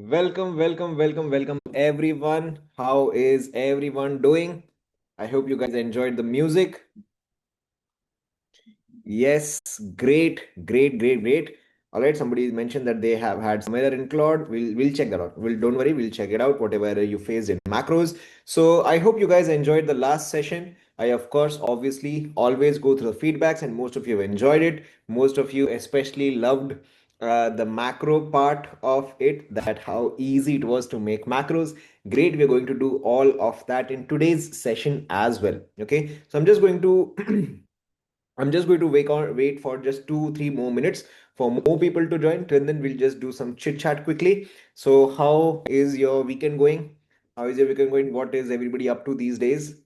Welcome, everyone. How is everyone doing? I hope you guys enjoyed the music. Yes, great. All right, somebody mentioned that they have had some error in Claude. We'll check that out. Don't worry, we'll check it out. Whatever error you faced in macros. So I hope you guys enjoyed the last session. I of course obviously always go through the feedbacks, and most of you have enjoyed it. Most of you especially loved the macro part of it. That how easy it was to make macros. Great, we're going to do all of that in today's session as well. Okay, so I'm just going to wait for just 2-3 more minutes for more people to join. Till then, we'll just do some chit chat quickly. So, how is your weekend going? How is your weekend going? What is everybody up to these days?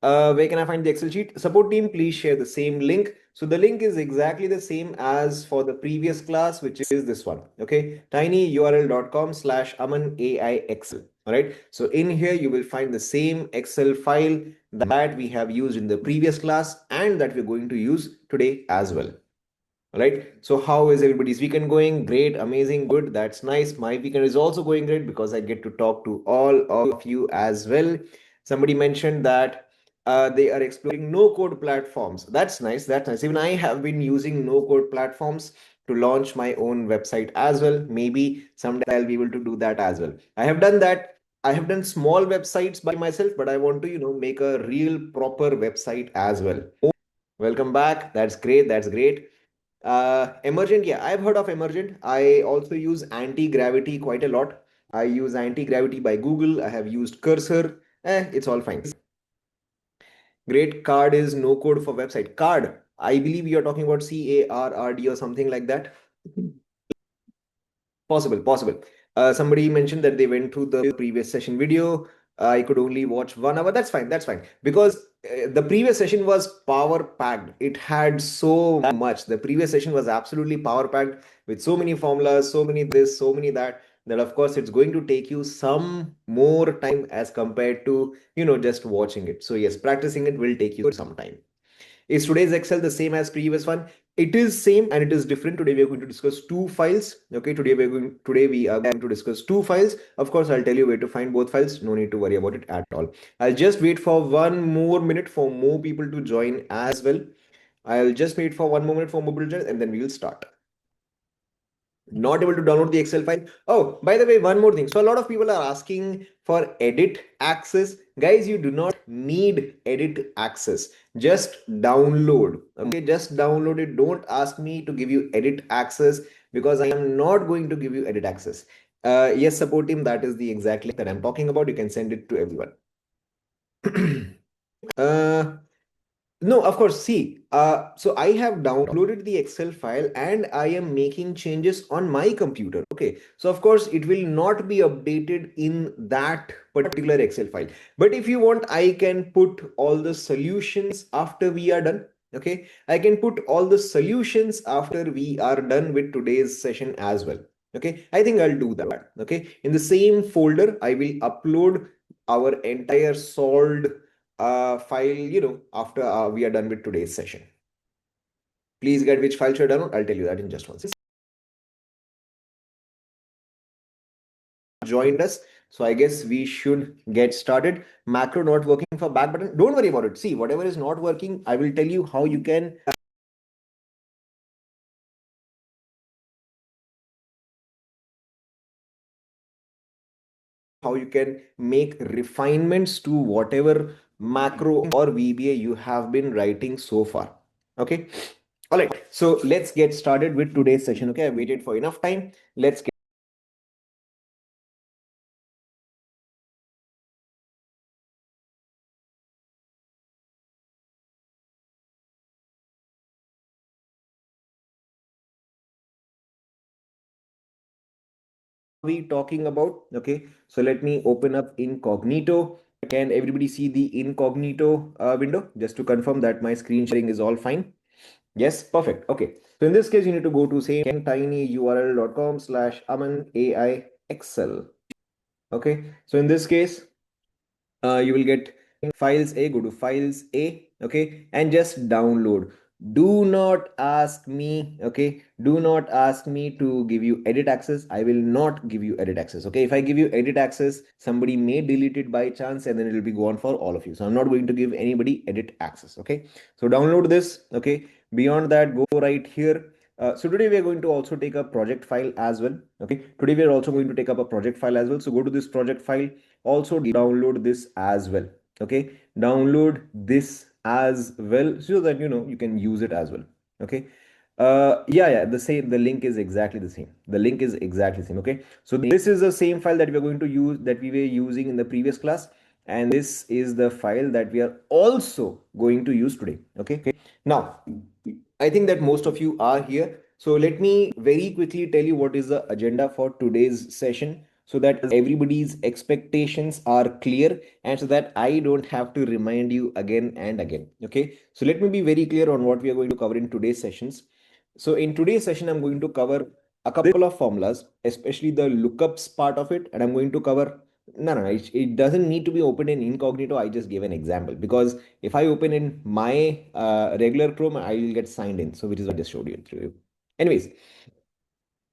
Where can I find the Excel sheet? Support team, please share the same link. So the link is exactly the same as for the previous class, which is this one. Okay, tinyurl.com/Aman AI Excel. All right. So in here, you will find the same Excel file that we have used in the previous class and that we're going to use today as well. All right. So how is everybody's weekend going? Great, amazing, good. That's nice. My weekend is also going great because I get to talk to all of you as well. Somebody mentioned that they are exploring no code platforms. That's nice. That's nice. Even I have been using no code platforms to launch my own website as well. Maybe someday I'll be able to do that as well. I have done that. I have done small websites by myself, but I want to, make a real proper website as well. Welcome back. That's great. That's great. Emergent, yeah, I've heard of Emergent. I also use anti-gravity quite a lot. I use anti-gravity by Google. I have used Cursor. It's all fine. Great. Card is no code for website. Card. I believe you're talking about CARRD or something like that. Possible. Somebody mentioned that they went through the previous session video. I could only watch 1 hour. That's fine. Because the previous session was power packed. It had so much. The previous session was absolutely power packed with so many formulas, so many this, so many that. That of course it's going to take you some more time as compared to just watching it. So yes, practicing it will take you some time. Is today's Excel the same as previous one? It is same and it is different. Today we are going to discuss two files. Okay, today we are going to discuss two files. Of course, I'll tell you where to find both files. No need to worry about it at all. I'll just wait for 1 more minute for more people to join as well. I'll just wait for 1 more minute for more people to join and then we will start. Not able to download the Excel file. Oh, by the way, one more thing. So a lot of people are asking for edit access. Guys, you do not need edit access. Just download. Okay, just download it. Don't ask me to give you edit access because I am not going to give you edit access. Yes, support team, that is the exact link that I'm talking about. You can send it to everyone. uh, No, of course. See, so I have downloaded the Excel file and I am making changes on my computer. Okay. So of course it will not be updated in that particular Excel file. But if you want, I can put all the solutions after we are done. Okay. I can put all the solutions after we are done with today's session as well. Okay. I think I'll do that. Okay. In the same folder, I will upload our entire solved file, after we are done with today's session. Please get which file should I download. I'll tell you that in just one second. Joined us. So I guess we should get started. Macro not working for back button. Don't worry about it. See, whatever is not working, I will tell you how you can make refinements to whatever macro or VBA you have been writing so far. Okay. All right. So let's get started with today's session. Okay. I waited for enough time. Let's get we talking about. Okay, so let me open up incognito. Can everybody see the incognito window? Just to confirm that my screen sharing is all fine. Yes, perfect. Okay, so in this case you need to go to same tinyurl.com/aman AI Excel. Okay, so in this case you will get files A, go to files A, okay, and just download. Do not ask me, okay? Do not ask me to give you edit access. I will not give you edit access, okay? If I give you edit access, somebody may delete it by chance and then it will be gone for all of you. So I'm not going to give anybody edit access, okay? So download this, okay? Beyond that, go right here. So today we are going to also take a project file as well, okay? Today we are also going to take up a project file as well. So go to this project file, also download this as well, okay? Download this as well so that you can use it as well, okay? Yeah, the link is exactly the same. The link is exactly the same, okay? So this is the same file that we are going to use, that we were using in the previous class, and this is the file that we are also going to use today, okay? Now I think that most of you are here. So let me very quickly tell you what is the agenda for today's session so that everybody's expectations are clear and so that I don't have to remind you again and again. Okay. So let me be very clear on what we are going to cover in today's sessions. So in today's session, I'm going to cover a couple of formulas, especially the lookups part of it. And I'm going to cover, no, it doesn't need to be opened in incognito. I just gave an example because if I open in my regular Chrome, I will get signed in. So which is what I just showed you through. Anyways,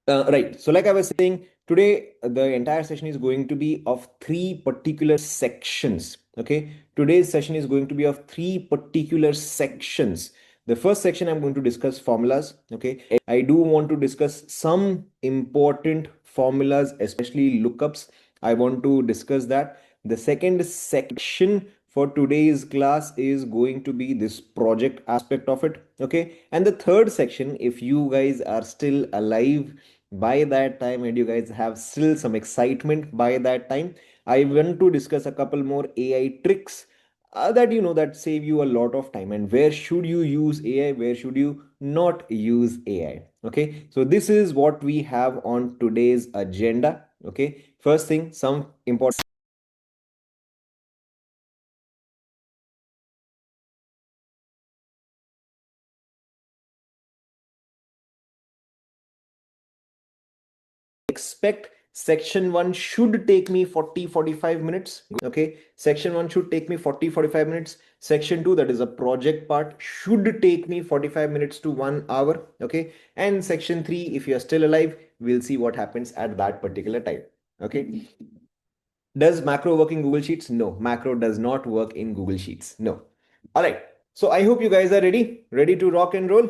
right. So like I was saying, today the entire session is going to be of three particular sections. Okay. Today's session is going to be of three particular sections. The first section, I'm going to discuss formulas. Okay. I do want to discuss some important formulas, especially lookups. I want to discuss that. The second section for today's class is going to be this project aspect of it. Okay. And the third section, if you guys are still alive by that time and you guys have still some excitement by that time, I want to discuss a couple more AI tricks that that save you a lot of time, and where should you use AI, where should you not use AI. Okay, so this is what we have on today's agenda. Okay, first thing, some important expect section 1 should take me 40-45 minutes. Okay, section 1 should take me 40-45 minutes. Section 2, that is a project part, should take me 45 minutes to 1 hour. Okay, and section 3, if you are still alive, we'll see what happens at that particular time. Okay, does macro work in Google Sheets? No, macro does not work in Google Sheets. No. All right, so I hope you guys are ready to rock and roll.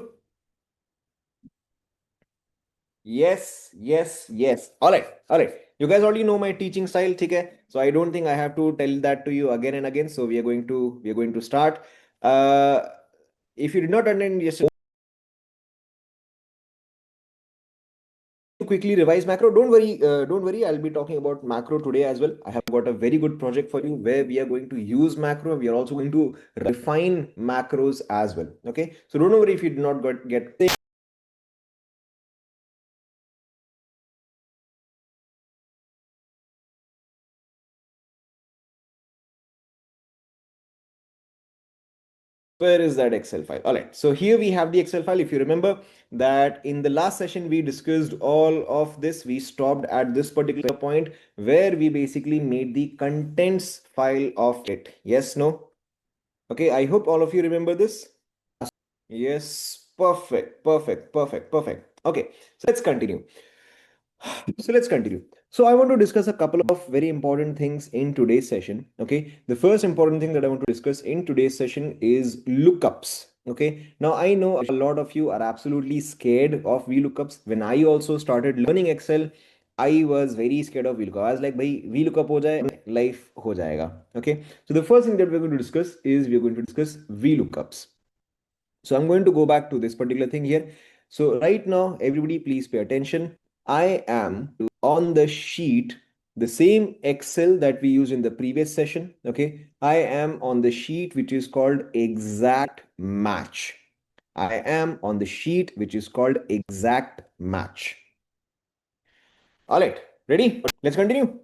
Yes, yes, yes. All right, all right. You guys already know my teaching style, okay? So I don't think I have to tell that to you again and again. So we are going to start. Uh, if you did not attend yesterday, quickly revise macro. Don't worry, don't worry. I'll be talking about macro today as well. I have got a very good project for you where we are going to use macro. We are also going to refine macros as well. Okay, so don't worry if you did not get where is that Excel file? All right. So here we have the Excel file. If you remember that in the last session, we discussed all of this. We stopped at this particular point where we basically made the contents file of it. Yes, no? Okay. I hope all of you remember this. Yes. Perfect. Perfect. Perfect. Perfect. Okay. So let's continue. So let's continue. So I want to discuss a couple of very important things in today's session. Okay. The first important thing that I want to discuss in today's session is lookups. Okay. Now I know a lot of you are absolutely scared of VLOOKUPs. When I also started learning Excel, I was very scared of VLOOKUP. I was like, bhai, VLOOKUP ho jaye, life ho jayega. Okay. So the first thing that we're going to discuss is we're going to discuss VLOOKUPs. So I'm going to go back to this particular thing here. So right now, everybody please pay attention. I am on the sheet, the same Excel that we used in the previous session. Okay. I am on the sheet which is called exact match. I am on the sheet which is called exact match. All right. Ready? Let's continue.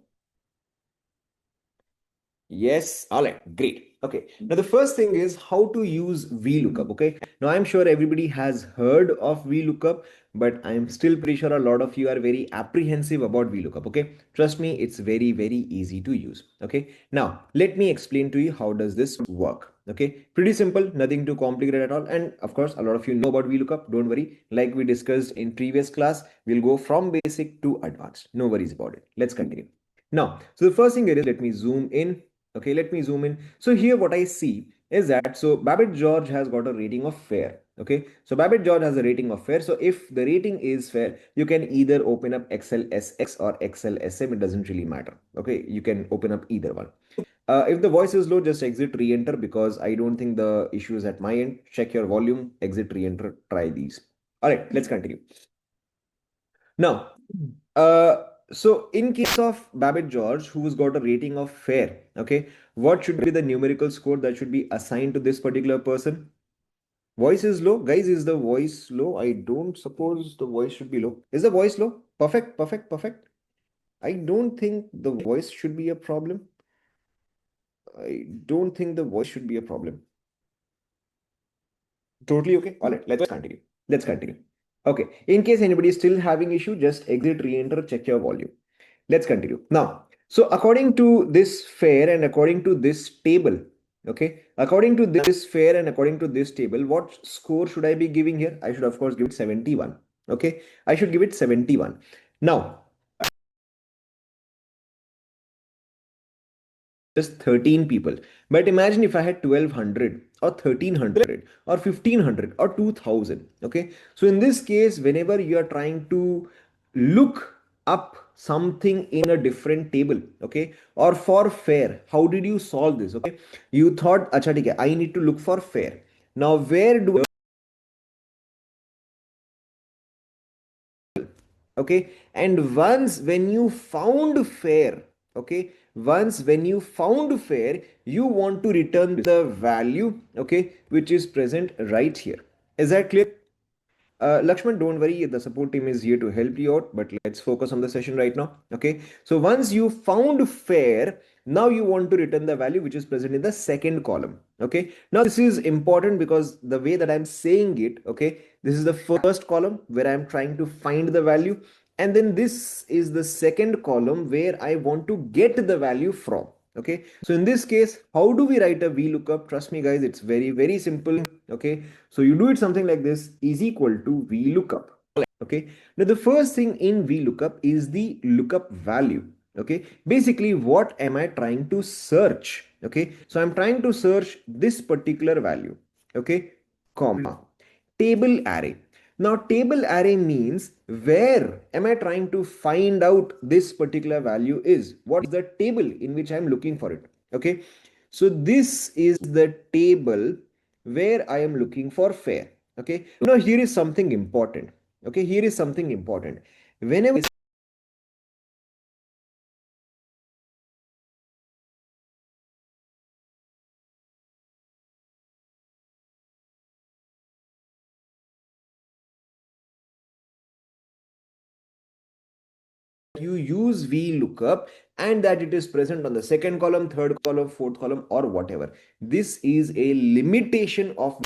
Yes. All right. Great. Okay. Now, the first thing is how to use VLOOKUP. Okay. Now, I'm sure everybody has heard of VLOOKUP, but I'm still pretty sure a lot of you are very apprehensive about VLOOKUP. Okay. Trust me, it's very, very easy to use. Okay. Now, let me explain to you how does this work. Okay, pretty simple, nothing too complicated at all. And of course, a lot of you know about VLOOKUP. Don't worry. Like we discussed in previous class, we'll go from basic to advanced. No worries about it. Let's continue. Now, so the first thing here is, let me zoom in. Okay, let me zoom in. So here what I see is that, so Babbitt George has got a rating of fair. Okay, so Babbitt George has a rating of fair. So if the rating is fair, you can either open up XLSX or XLSM. It doesn't really matter. Okay, you can open up either one. If the voice is low, just exit re-enter, because I don't think the issue is at my end. Check your volume, exit re-enter, try these. All right, let's continue. Now, so in case of Babbitt George, who's got a rating of fair, okay, what should be the numerical score that should be assigned to this particular person? Voice is low. Guys, is the voice low? I don't suppose the voice should be low. Is the voice low? Perfect, perfect, perfect. I don't think the voice should be a problem. I don't think the voice should be a problem. Totally okay. All right, let's continue. Let's continue. Okay. In case anybody is still having issue, just exit, re-enter, check your volume. Let's continue. Now, so according to this fair and according to this table, okay, according to this fair and according to this table, what score should I be giving here? I should, of course, give it 71. Okay, I should give it 71. Now, just 13 people. But imagine if I had 1200 or 1300 or 1500 or 2000. Okay. So in this case, whenever you are trying to look up something in a different table, okay, or for fair, how did you solve this? Okay. You thought, acha, theek hai, I need to look for fair. Now, where do, okay, and once when you found fair, okay, once when you found fair, you want to return the value, okay, which is present right here. Is that clear? Lakshman, don't worry, the support team is here to help you out, but let's focus on the session right now. Okay, so once you found fair, now you want to return the value which is present in the second column. Okay, now this is important because the way that I'm saying it, okay, this is the first column where I'm trying to find the value, and then this is the second column where I want to get the value from. Okay, so in this case, how do we write a VLOOKUP? Trust me, guys, it's very, very simple. Okay, so you do it something like this, is equal to VLOOKUP. Okay, now the first thing in VLOOKUP is the lookup value. Okay, basically, what am I trying to search? Okay, so I'm trying to search this particular value. Okay, comma, table array. Now, table array means where am I trying to find out this particular value is? What is the table in which I'm looking for it? Okay, so this is the table where I am looking for fair. Okay, now here is something important. Okay, here is something important. Whenever you use VLOOKUP and that it is present on the second column, third column, fourth column, or whatever, this is a limitation of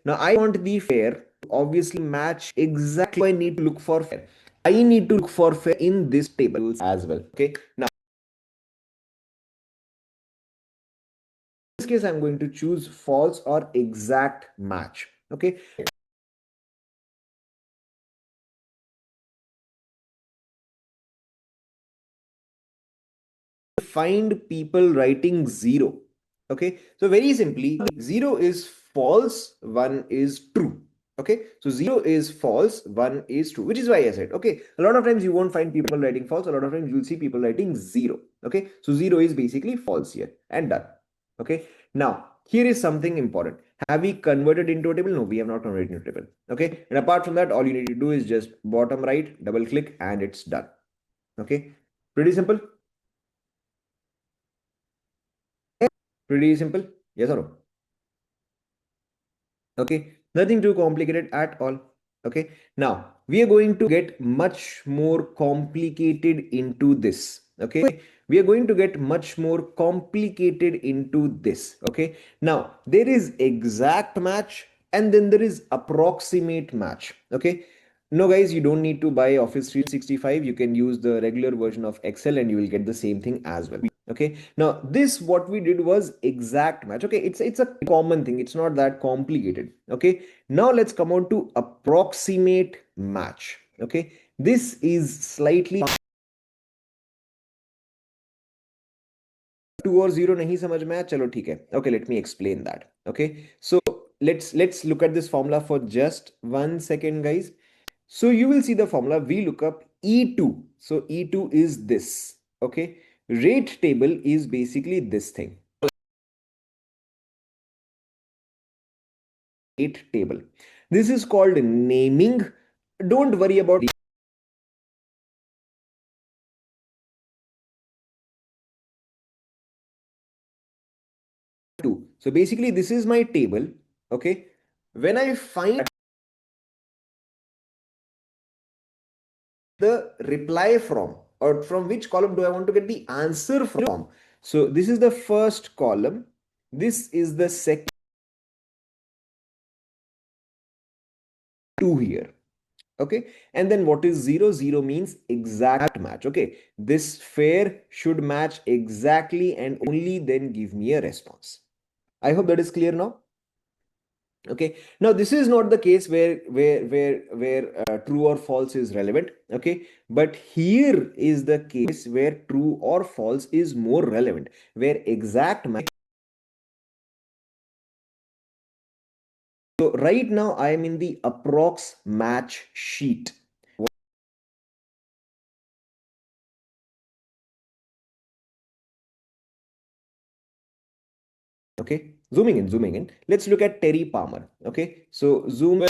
now I want the fair to obviously match exactly. I need to look for fair. I need to look for fair in this table as well. Okay. Now, in this case, I'm going to choose false or exact match. Okay. Find people writing zero. Okay. So very simply, zero is false, one is true. Okay, so zero is false, one is true, which is why I said, okay, a lot of times you won't find people writing false, a lot of times you'll see people writing zero. Okay, so zero is basically false here and done. Okay, now here is something important. Have we converted into a table? No, we have not converted into a table. Okay. And apart from that, all you need to do is just bottom right, double click, and it's done. Okay. Pretty simple. Pretty simple. Yes or no? Okay, nothing too complicated at all. Okay, now we are going to get much more complicated into this. Okay, we are going to get much more complicated into this. Okay, now there is exact match and then there is approximate match. Okay, no guys, you don't need to buy Office 365. You can use the regular version of Excel and you will get the same thing as well. Okay, now this what we did was exact match. Okay, it's a common thing, it's not that complicated. Okay, now let's come on to approximate match. Okay, this is slightly 2 और 0 नहीं समझ में आया, चलो ठीक है. Okay, let me explain that. Okay, so let's look at this formula for just 1 second, guys. So you will see the formula. We look up E2. So E2 is this. Okay, rate table is basically this thing. Rate table. This is called naming. Don't worry about two. So basically, this is my table. Okay, when I find the reply from, or from which column do I want to get the answer from? So this is the first column. This is the second two here. Okay, and then what is 0? 0 means exact match. Okay, this fair should match exactly and only then give me a response. I hope that is clear now. Okay, now this is not the case where true or false is relevant. Okay, but here is the case where true or false is more relevant, where exact match. So right now I am in the approx match sheet. Okay, zooming in, let's look at Terry Palmer. Okay, so zoom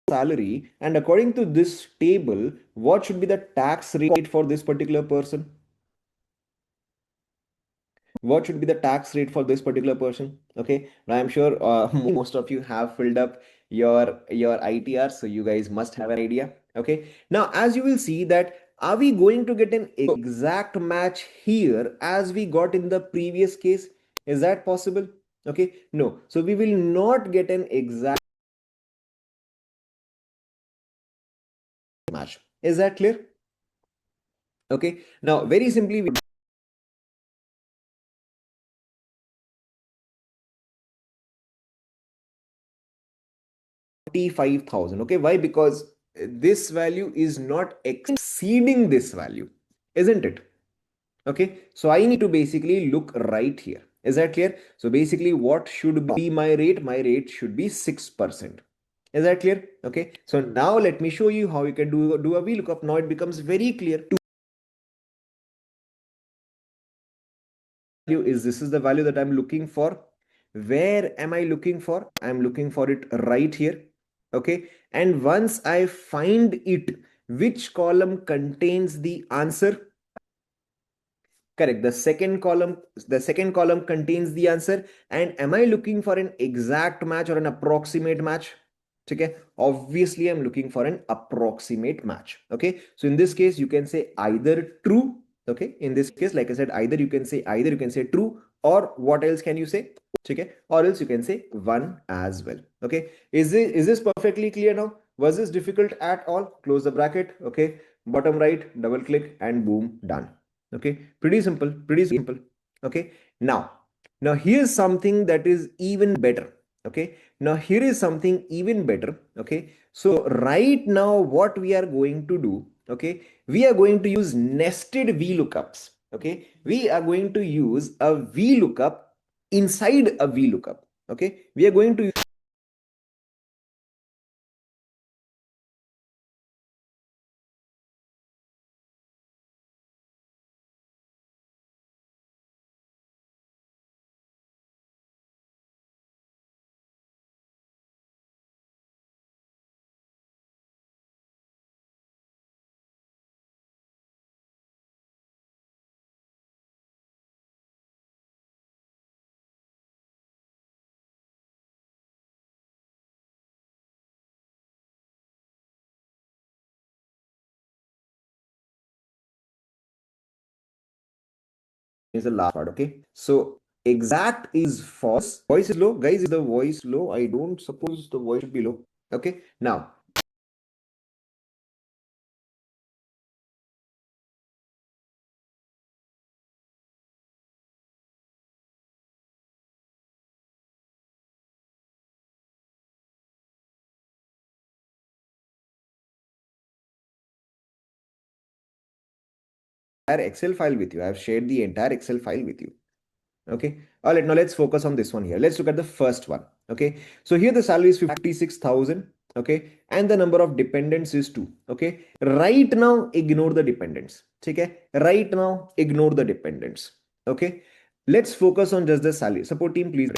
salary, and according to this table, what should be the tax rate for this particular person? What should be the tax rate for this particular person? Okay, now I'm sure most of you have filled up your ITR, so you guys must have an idea. Okay, now as you will see that, are we going to get an exact match here as we got in the previous case? Is that possible? Okay, no, so we will not get an exact match. Is that clear? Okay, now very simply, we 45,000. Okay, why? Because this value is not exceeding this value, isn't it? Okay, so I need to basically look right here. Is that clear? So basically, what should be my rate? My rate should be 6%. Is that clear? Okay, so now let me show you how you can do a VLOOKUP. Now it becomes very clear. Is this is the value that I'm looking for. Where am I looking for? I'm looking for it right here. Okay, and once I find it, which column contains the answer? Correct, the second column contains the answer. And am I looking for an exact match or an approximate match? Okay, obviously I'm looking for an approximate match. Okay, so in this case you can say either true. Okay, in this case, like I said, either you can say true, or what else can you say? Okay, or else you can say one as well. Okay, is this perfectly clear now? Was this difficult at all? Close the bracket. Okay, bottom right, double click, and boom, done. Okay, pretty simple, pretty simple. Okay, now here's something that is even better. Okay, now here is something even better. Okay, so right now what we are going to do, okay, we are going to use nested VLOOKUPs. Okay, we are going to use a VLOOKUP inside a VLOOKUP. Okay, we are going to is the last part. Okay, so exact is false. Voice is low, guys. Is the voice low? I don't suppose the voice should be low. Okay, now entire Excel file with you. I have shared the entire Excel file with you. Okay. All right. Now let's focus on this one here. Let's look at the first one. Okay. So here the salary is 56,000. Okay. And the number of dependents is 2. Okay. Right now, ignore the dependents. Okay. Right now, ignore the dependents. Okay. Let's focus on just the salary. Support team, please.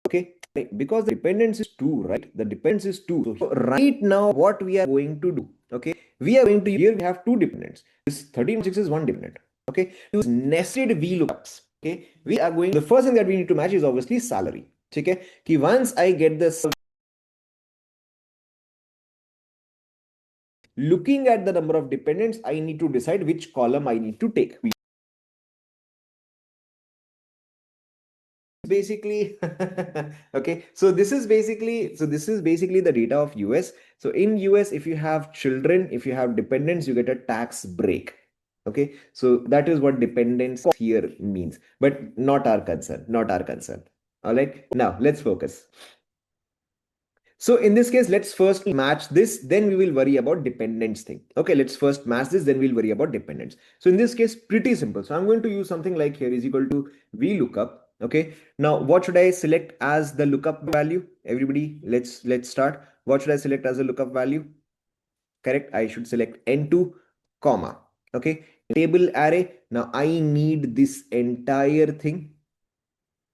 Okay, because the dependence is 2, right? The dependence is 2. So right now, what we are going to do, okay, we are going to, here we have two dependents. This 13.6 is one dependent. Okay, use nested VLOOKUPs. Okay, we are going, the first thing that we need to match is obviously salary. Okay, कि once I get this, looking at the number of dependents, I need to decide which column I need to take. Basically okay, so this is basically the data of US. So in US, if you have children, if you have dependents, you get a tax break. Okay, so that is what dependence here means, but not our concern, not our concern. All right, now let's focus. So in this case, let's first match this, then we will worry about dependence thing. Okay, let's first match this, then we'll worry about dependence. So in this case, pretty simple. So I'm going to use something like here is equal to VLOOKUP. Okay, now what should I select as the lookup value? Everybody, let's start. What should I select as a lookup value? Correct, I should select N2, comma. Okay, table array. Now I need this entire thing.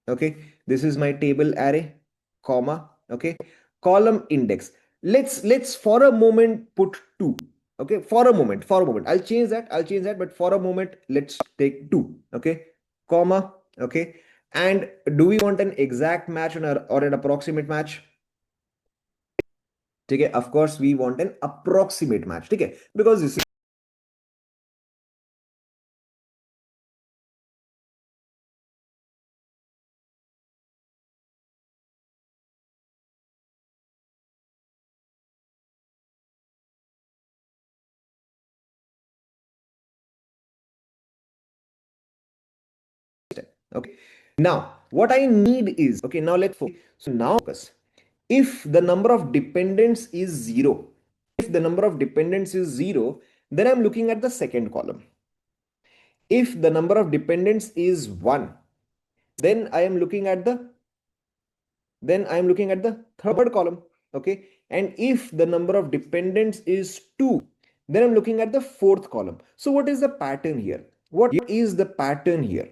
Okay, this is my table array, comma. Okay, column index, let's for a moment put 2. Okay, for a moment I'll change that, but for a moment let's take 2. Okay, comma. Okay, and do we want an exact match or an approximate match? Okay, of course we want an approximate match. Okay, because this is okay. Now what I need is, okay, now let's focus. So now focus. If the number of dependents is 0, if the number of dependents is 0, then I'm looking at the second column. If the number of dependents is 1, then I am looking at the third column. Okay, and if the number of dependents is 2, then I'm looking at the fourth column. So what is the pattern here? What is the pattern here?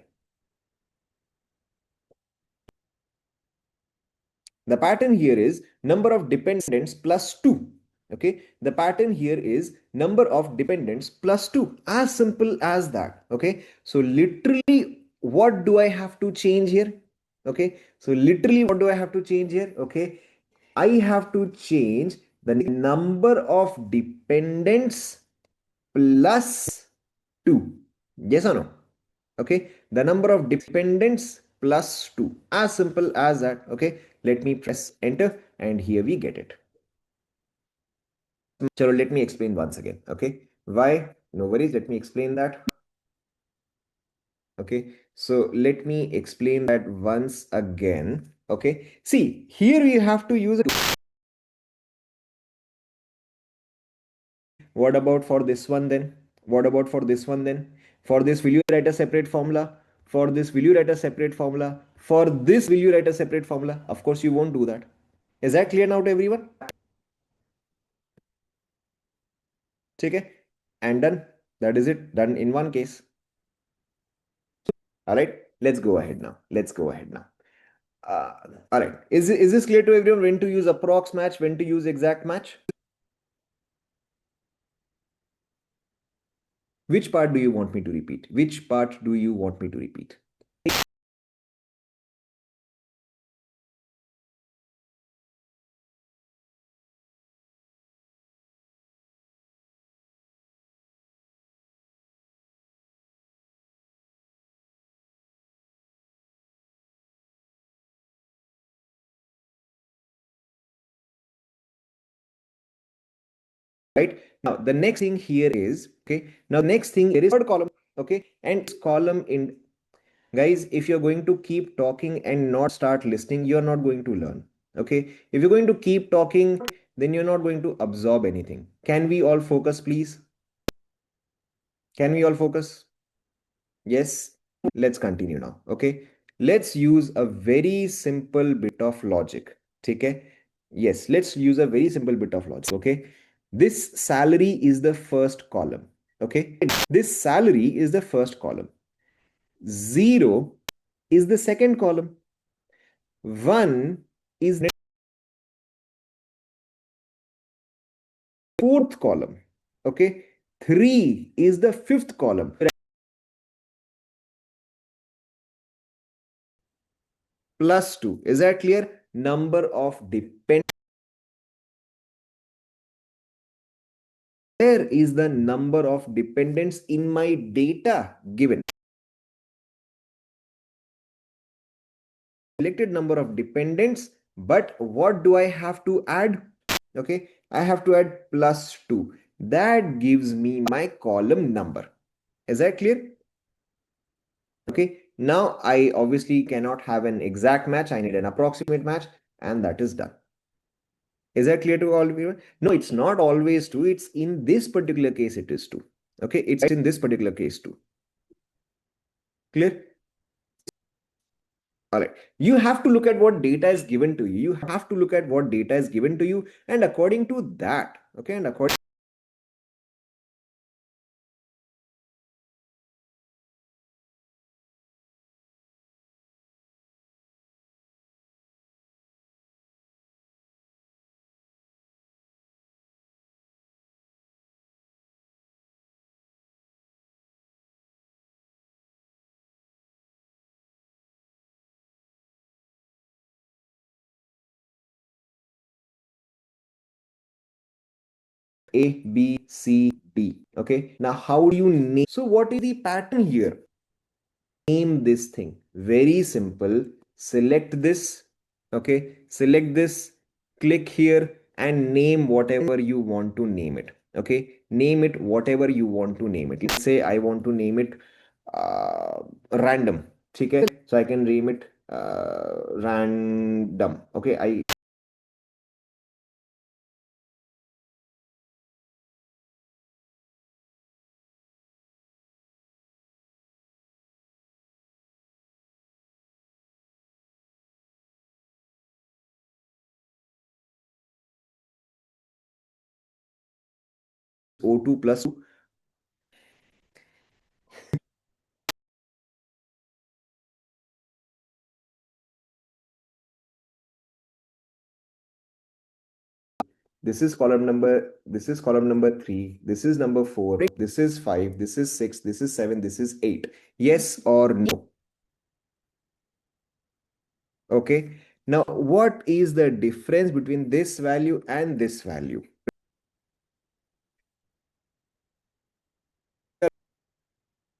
The pattern here is number of dependents plus 2. Okay, the pattern here is number of dependents plus 2. As simple as that. Okay, so literally, what do I have to change here? Okay, so literally, what do I have to change here? Okay, I have to change the number of dependents plus 2. Yes or no? Okay, the number of dependents plus 2, as simple as that. Okay, let me press enter and here we get it. So let me explain once again. Okay, why? No worries. Let me explain that. Okay. So let me explain that once again. Okay. See, here we have to use a. What about for this one then? What about for this one then? For this, will you write a separate formula? For this, will you write a separate formula? For this, will you write a separate formula? Of course, you won't do that. Is that clear now to everyone? Okay. And done. That is it. Done in one case. All right. Let's go ahead now. Let's go ahead now. Uh, all right. Is this clear to everyone when to use approx match, when to use exact match? Which part do you want me to repeat? Which part do you want me to repeat? Right now, the next thing here is okay. Now, next thing here is third column. Okay, and this column in guys, if you're going to keep talking and not start listening, you're not going to learn. Okay, if you're going to keep talking, then you're not going to absorb anything. Can we all focus, please? Can we all focus? Yes, let's continue now. Okay, let's use a very simple bit of logic. Okay, yes, let's use a very simple bit of logic. Okay, this salary is the first column. Okay, this salary is the first column. Zero is the second column. One is the fourth column. Okay, three is the fifth column. Plus two. Is that clear? Number of dependents. Where is the number of dependents in my data given? Selected number of dependents, but what do I have to add? Okay, I have to add plus 2. That gives me my column number. Is that clear? Okay, now I obviously cannot have an exact match. I need an approximate match, and that is done. Is that clear to all of you? No, it's not always true. It's in this particular case, it is true. Okay, it's in this particular case too. Clear? All right. You have to look at what data is given to you. You have to look at what data is given to you, and according to that, okay, and according A, B, C, D. Okay. Now, how do you name? So, what is the pattern here? Name this thing. Very simple. Select this. Okay. Select this. Click here and name whatever you want to name it. Okay. Name it whatever you want to name it. Let's say I want to name it random. Okay. So I can name it random. Okay. I O2 plus 2. This is column number 3. This is number 4. This is 5. This is 6. This is 7. This is 8. Yes or no? Okay. Now, what is the difference between this value and this value?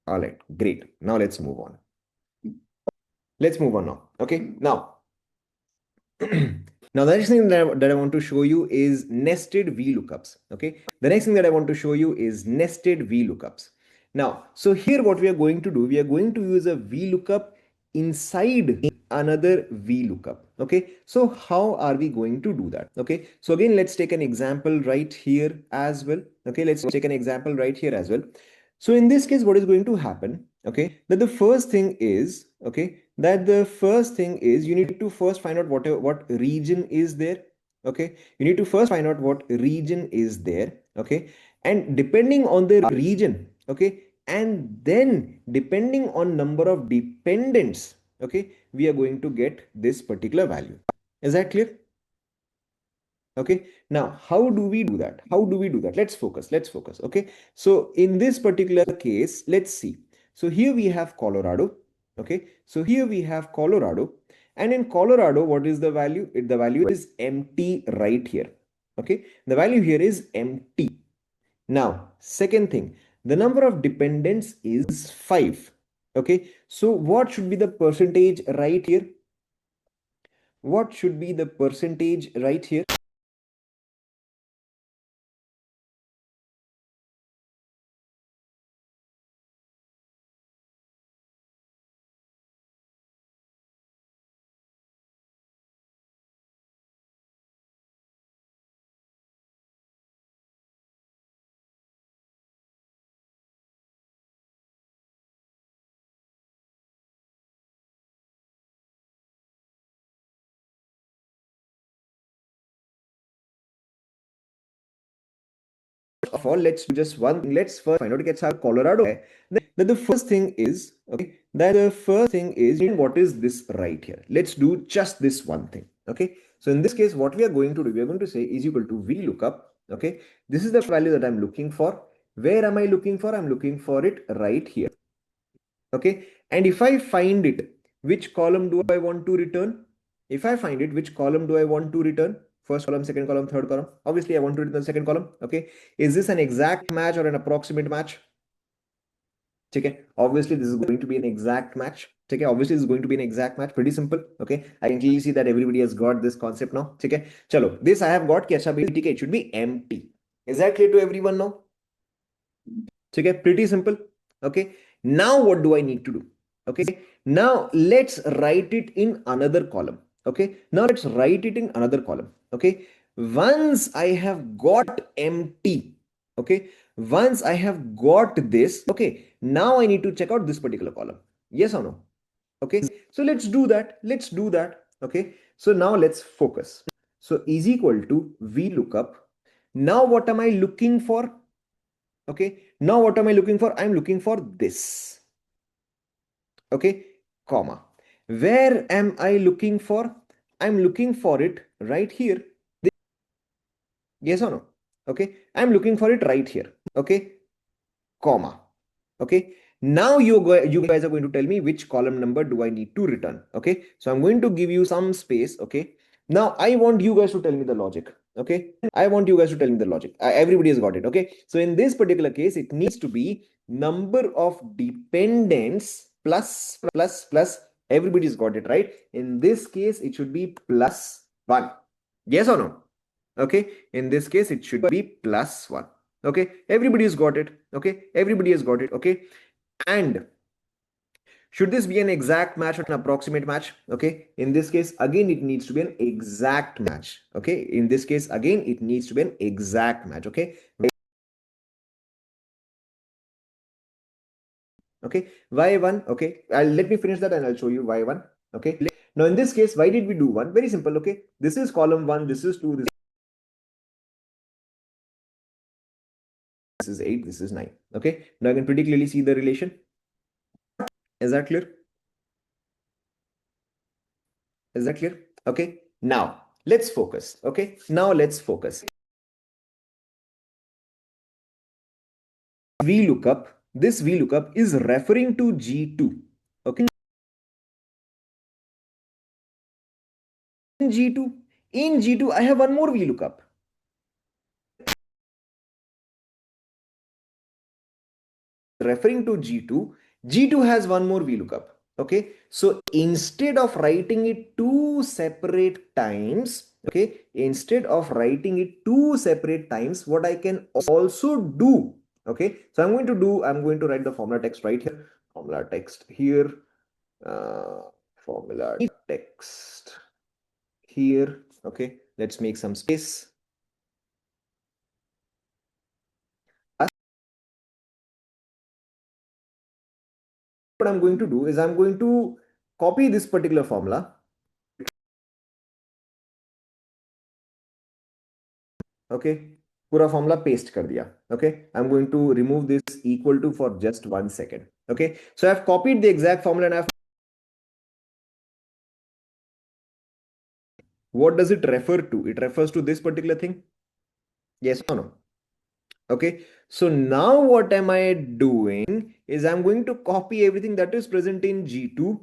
All right. Great. Now let's move on. Let's move on now. Okay. Now, Now, the next thing that I want to show you is nested VLOOKUPs. Okay. The next thing that I want to show you is nested VLOOKUPs. Now, so here what we are going to do, we are going to use a VLOOKUP inside another VLOOKUP. Okay. So how are we going to do that? Okay. So again, let's take an example right here as well. Okay. Let's take an example right here as well. So in this case, what is going to happen? Okay, that the first thing is, okay, that the first thing is you need to first find out what region is there. Okay, you need to first find out what region is there. Okay, and depending on the region, okay, and then depending on number of dependents, okay, we are going to get this particular value. Is that clear? Okay, now how do we do that? How do we do that? Let's focus. Okay, so in this particular case, let's see. So here we have Colorado. Okay, so here we have Colorado, and in Colorado, what is the value? The value is empty right here. Okay, the value here is empty. Now, second thing, the number of dependents is 5. Okay, so what should be the percentage right here? What should be the percentage right here? Of all, let's do just one thing. Let's first find out gets how Colorado है. Then the first thing is, okay, that the first thing is what is this right here. Let's do just this one thing. Okay, so in this case, what we are going to do, we are going to say is equal to VLOOKUP. Okay, this is the value that I'm looking for. Where am I looking for? I'm looking for it right here. Okay, and if I find it, which column do I want to return? If I find it, which column do I want to return? First column, second column, third column. Obviously, I want to return the second column. Okay, is this an exact match or an approximate match? Okay, obviously this is going to be an exact match. Okay, obviously this is going to be an exact match. Pretty simple. Okay, I can clearly see that everybody has got this concept now. Okay, chalo, this I have got. It should be empty. Is that clear to everyone now? Okay, pretty simple. Okay, now what do I need to do? Okay, now let's write it in another column. Okay, now let's write it in another column. Okay, once I have got empty, okay, once I have got this, okay, now I need to check out this particular column. Yes or no? Okay, so let's do that. Let's do that. Okay, so now let's focus. So is equal to VLOOKUP. Now what am I looking for? Okay, now what am I looking for? I'm looking for this. Okay, comma. Where am I looking for? I'm looking for it right here. Yes or no? Okay, I'm looking for it right here. Okay, comma. Okay, now you guys are going to tell me which column number do I need to return. Okay, so I'm going to give you some space. Okay, now I want you guys to tell me the logic. Okay, I want you guys to tell me the logic. Everybody has got it. Okay, so in this particular case, it needs to be number of dependents plus. Everybody's got it, right? In this case, it should be plus 1. Yes or no? Okay, in this case it should be plus 1. Okay, everybody's got it. Okay, everybody has got it. Okay, and should this be an exact match or an approximate match? Okay, in this case again it needs to be an exact match. Okay, in this case again it needs to be an exact match. Okay, okay, y1. Okay, let me finish that and I'll show you y1. Okay, now in this case, why did we do 1? Very simple. Okay, this is column 1, this is 2, this is 8, this is 9. Okay, now I can pretty clearly see the relation. Is that clear? Is that clear? Okay, now let's focus. Okay, now let's focus. VLOOKUP, this VLOOKUP is referring to G2. Okay, in G2, I have one more VLOOKUP. Referring to G2, G2 has one more VLOOKUP. Okay, so instead of writing it two separate times, Okay, instead of writing it two separate times, what I can also do, okay, so I'm going to write the formula text right here, formula text here, formula text here. Okay, let's make some space. What I'm going to do is I'm going to copy this particular formula. Okay, पूरा formula paste कर दिया. Okay, I'm going to remove this equal to for just 1 second. Okay, so I've copied the exact formula and I've, what does it refer to? It refers to this particular thing. Yes or no? Okay, so now what am I doing is I'm going to copy everything that is present in G2.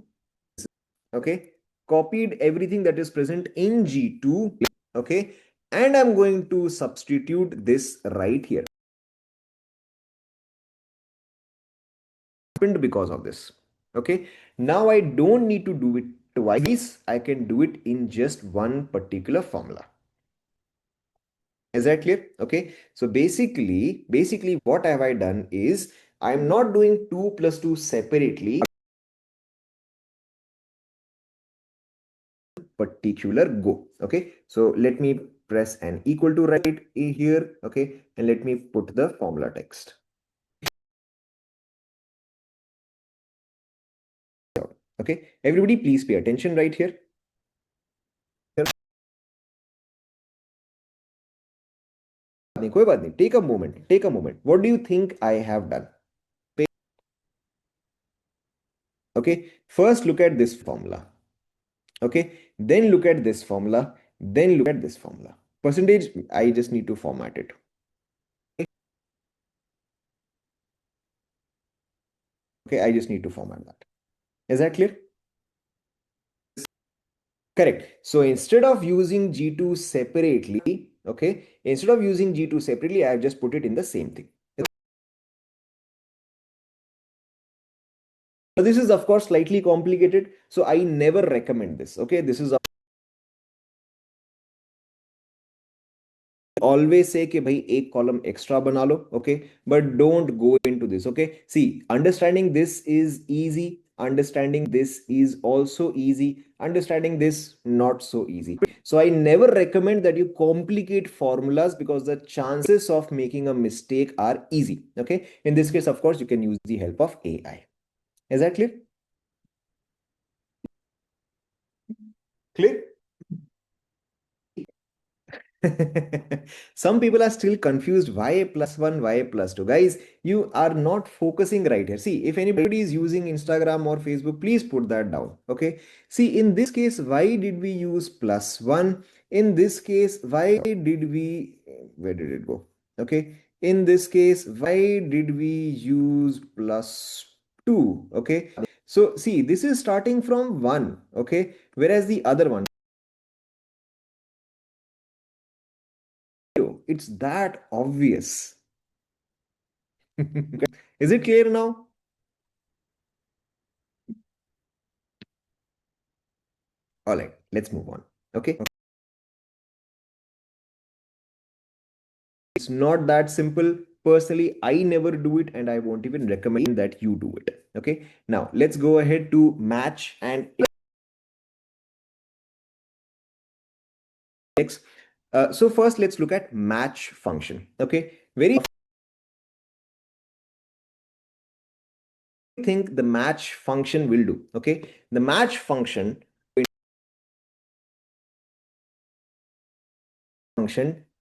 Okay, copied everything that is present in G2. Okay, and I'm going to substitute this right here. Happened because of this. Okay, now I don't need to do it twice. I can do it in just one particular formula. Is that clear? Okay, so basically what have I done is I'm not doing 2 plus 2 separately, particular go. Okay, so let me press an equal to right here. Okay, and let me put the formula text. Okay, everybody please pay attention right here. कोई बात नहीं, take a moment, what do you think I have done? Okay, first look at this formula. Okay, then look at this formula, then look at this formula. Percentage, I just need to format it. Okay, I just need to format that. Is that clear? Correct. So instead of using G2 separately, okay, instead of using G2 separately, I have just put it in the same thing. Now, this is of course slightly complicated, so I never recommend this. Okay, this is always say कि भाई एक column extra बना लो. Okay, but don't go into this. Okay, see, understanding this is easy, understanding this is also easy, understanding this not so easy. So I never recommend that you complicate formulas because the chances of making a mistake are easy. Okay, in this case of course you can use the help of AI. Is that clear? Clear? Some people are still confused why a plus one, why a plus two. Guys, you are not focusing right here. See, if anybody is using Instagram or Facebook, please put that down. Okay. See, in this case, why did we use plus one? In this case, why did we, where did it go? Okay. In this case, why did we use plus two? Okay. So see, this is starting from one. Okay. Whereas the other one, it's that obvious. Is it clear now? All right, let's move on. Okay. It's not that simple. Personally, I never do it and I won't even recommend that you do it. Okay. Now, let's go ahead to match and X. So first, let's look at match function. Okay. Very think the match function will do. Okay. The match function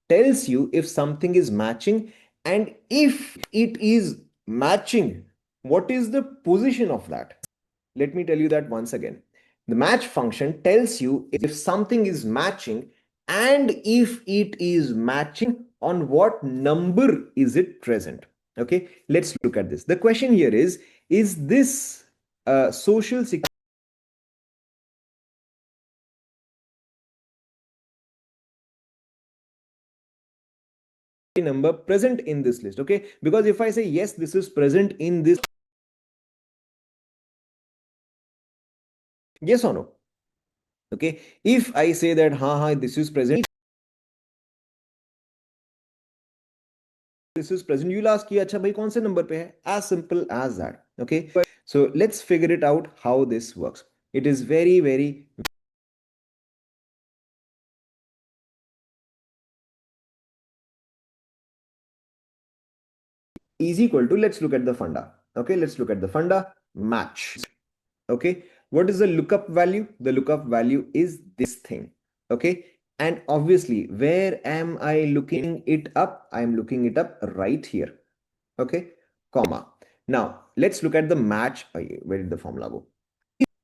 tells you if something is matching, and if it is matching, what is the position of that? Let me tell you that once again. The match function tells you if something is matching, and if it is matching, on what number is it present. Okay, let's look at this. The question here is this social security number present in this list? Okay, because if I say yes, this is present in this, yes or no? Okay, if I say that ha, this is present, this is present, you'll ask कि अच्छा भाई कौन से number पे है? As simple as that. Okay, so let's figure it out how this works. It is very is equal to, let's look at the funda. Okay, let's look at the funda. Match. Okay, what is the lookup value? The lookup value is this thing. Okay, and obviously where am I looking it up? I am looking it up right here. Okay, comma. Now let's look at the match. Where did the formula go?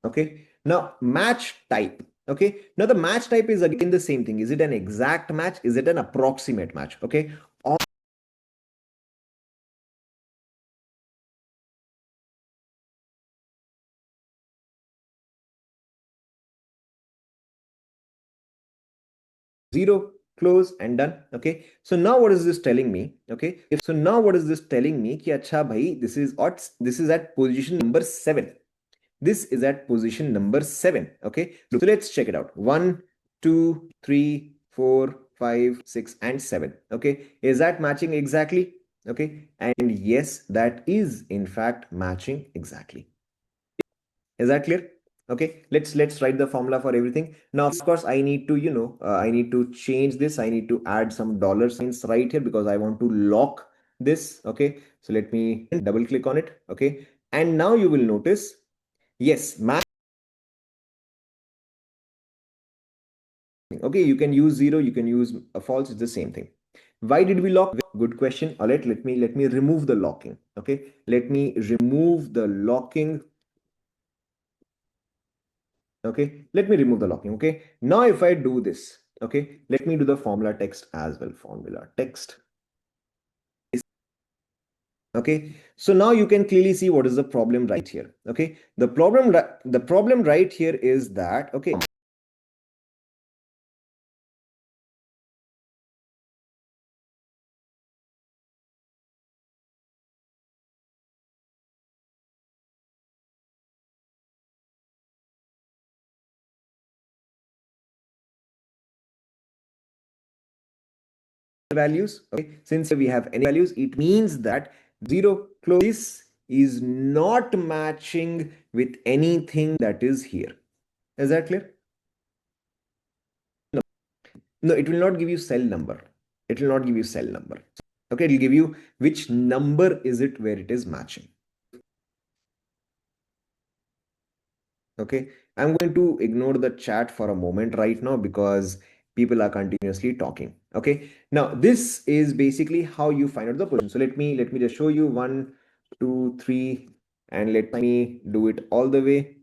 Okay, now match type. Okay, now the match type is again the same thing. Is it an exact match? Is it an approximate match? Okay, 0, close and done. Okay, so now what is this telling me? Okay, so now what is this telling me ki acha bhai, this is at position number 7. This is at position number 7. Okay, so let's check it out. 1, 2, 3, 4, 5, 6 and 7. Okay, is that matching exactly? Okay, and yes, that is in fact matching exactly. Is that clear? Okay, let's write the formula for everything. Now, of course, I need to, I need to change this. I need to add some dollar signs right here because I want to lock this. Okay, so let me double click on it. Okay, and now you will notice, yes, match. Okay, you can use 0, you can use a false, it's the same thing. Why did we lock? Good question. All right, let me remove the locking. Okay, let me remove the locking. Okay, let me remove the locking. Okay, now if I do this, okay, let me do the formula text as well. Formula text. Okay, so now you can clearly see what is the problem right here. Okay, the problem right here is that, okay, values. Okay, since we have any values, it means that 0 close, this is not matching with anything that is here. Is that clear? No, no, it will not give you cell number. It will not give you cell number. Okay, it will give you which number is it where it is matching. Okay, I'm going to ignore the chat for a moment right now because people are continuously talking. Okay, now this is basically how you find out the position. So let me just show you 1, 2, 3, and let me do it all the way.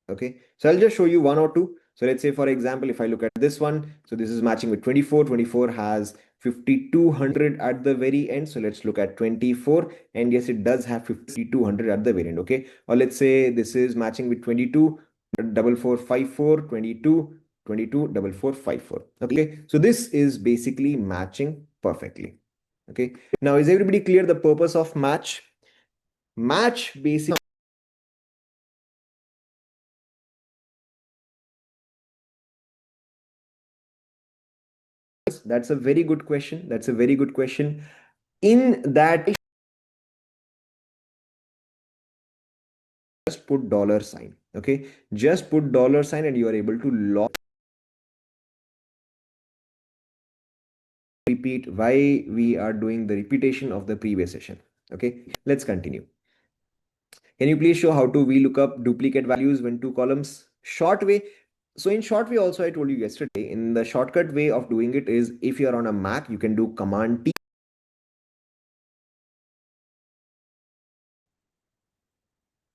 Okay, so I'll just show you one or two. So let's say, for example, if I look at this one, so this is matching with 24. 24 has 5200 at the very end. So let's look at 24, and yes, it does have 5200 at the very end. Okay, or let's say this is matching with 22, 4454, 22, 22, 4454. Okay, so this is basically matching perfectly. Okay, now is everybody clear the purpose of match? Match basically, that's a very good question. That's a very good question. In that, just put dollar sign. Okay, just put dollar sign and you are able to log. Repeat why we are doing the repetition of the previous session. Okay, let's continue. Can you please show how to VLOOKUP duplicate values when two columns? Short way. So in short way also, I told you yesterday, in the shortcut way of doing it is, if you're on a Mac, you can do Command T.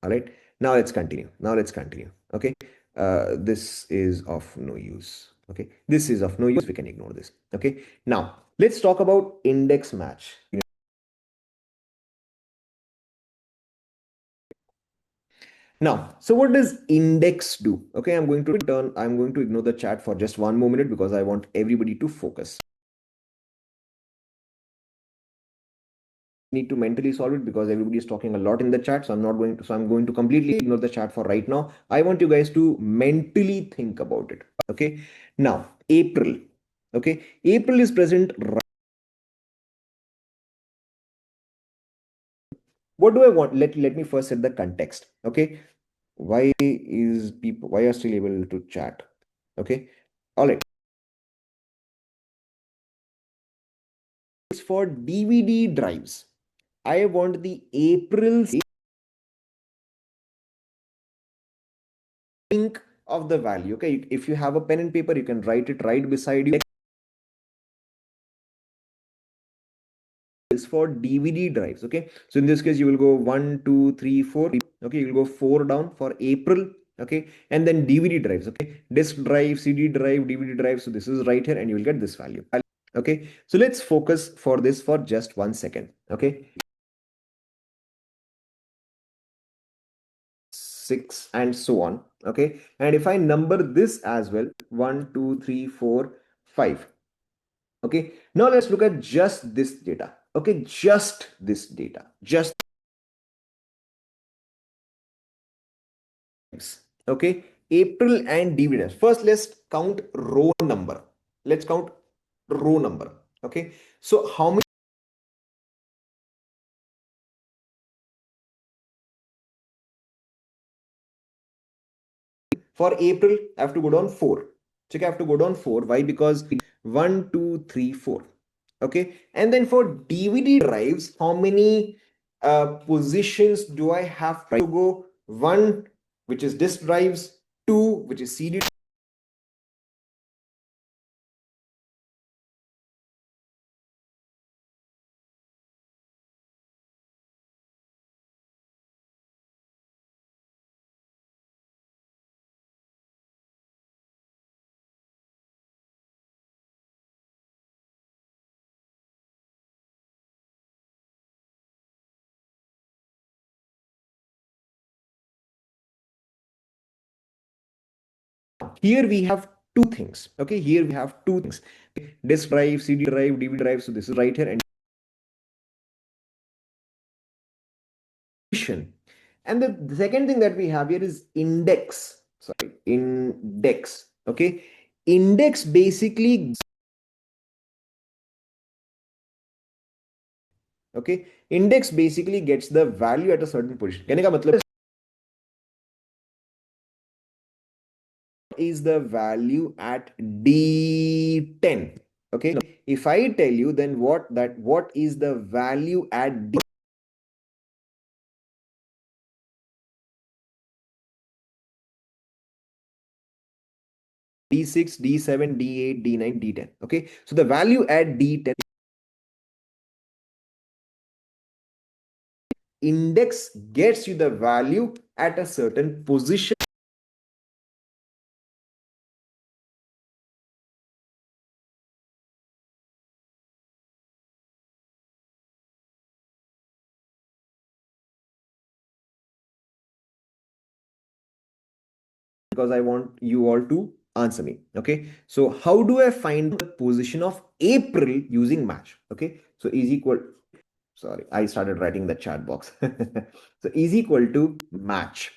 All right, now let's continue. Now let's continue. Okay, this is of no use. Okay, this is of no use. We can ignore this. Okay, now let's talk about index match. Now, so what does index do? Okay, I'm going to ignore the chat for just one more minute because I want everybody to focus. need to mentally solve it because everybody is talking a lot in the chat. So I'm going to completely ignore the chat for right now. I want you guys to mentally think about it. Okay. Now, April. Okay. April is present. What do I want? Let me first set the context. Okay. Why are still able to chat? Okay. All right. It's for DVD drives. I want the April link of the value. Okay. If you have a pen and paper, you can write it right beside you. Is for DVD drives. Okay. So in this case, you will go 1, 2, 3, 4. Okay. You will go 4 down for April. Okay. And then DVD drives. Okay. Disk drive, CD drive, DVD drive. So this is right here and you will get this value. Okay. So let's focus for this for just 1 second. Okay. 6 and so on. Okay. And if I number this as well, 1, 2, 3, 4, 5. Okay. Now let's look at just this data. Okay. Just this data. Just okay. April and dividends. First, let's count row number. Let's count row number. Okay. So how many for April? I have to go down 4. Check. I have to go down 4. Why? Because 1, 2, 3, 4. Okay. And then for DVD drives, how many positions do I have to go? 1, which is disk drives, 2, which is CD. Here we have two things. Okay. Here we have two things. Disk drive, CD drive, DVD drive. So this is right here. And and the second thing that we have here is index. Sorry, index. Okay. Index basically, okay. Index basically gets the value at a certain position. कहने का मतलब is the value at D10. Okay. Now, if I tell you, then what is the value at D6, D7, D8, D9, D10. Okay. So the value at D10 index gets you the value at a certain position. Because I want you all to answer me. Okay. So how do I find the position of April using match? Okay. So is equal, sorry, I started writing the chat box. So is equal to match.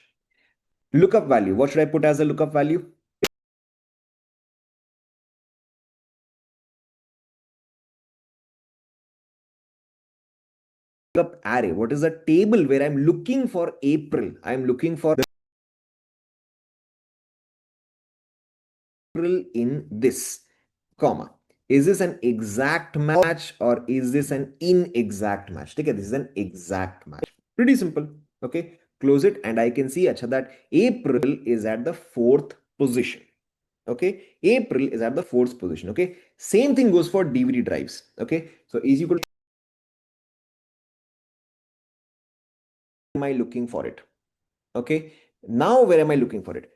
Lookup value. What should I put as a lookup value? Lookup array. What is the table where I'm looking for April? I'm looking for April in this, comma. Is this an exact match or is this an inexact match? Okay, this is an exact match. Pretty simple. Okay, close it and I can see acha, that April is at the 4th position. Okay, April is at the 4th position. Okay, same thing goes for DVD drives. Okay, so is equal to, am I looking for it? Okay, now where am I looking for it?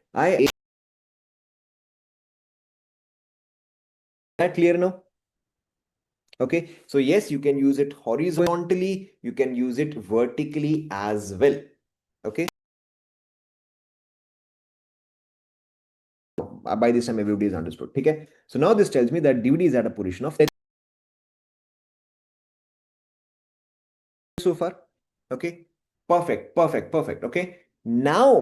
That clear now? Okay, so yes, you can use it horizontally, you can use it vertically as well. Okay, by this time everybody is understood. Okay, so now this tells me that DVD is at a position of so far? Okay, perfect, perfect, perfect. Okay, now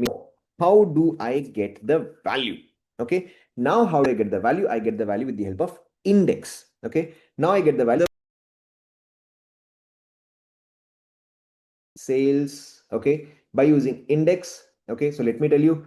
how do I get the value? Okay, now how do I get the value? I get the value with the help of index. Okay, now I get the value of sales. Okay, by using index. Okay, so let me tell you.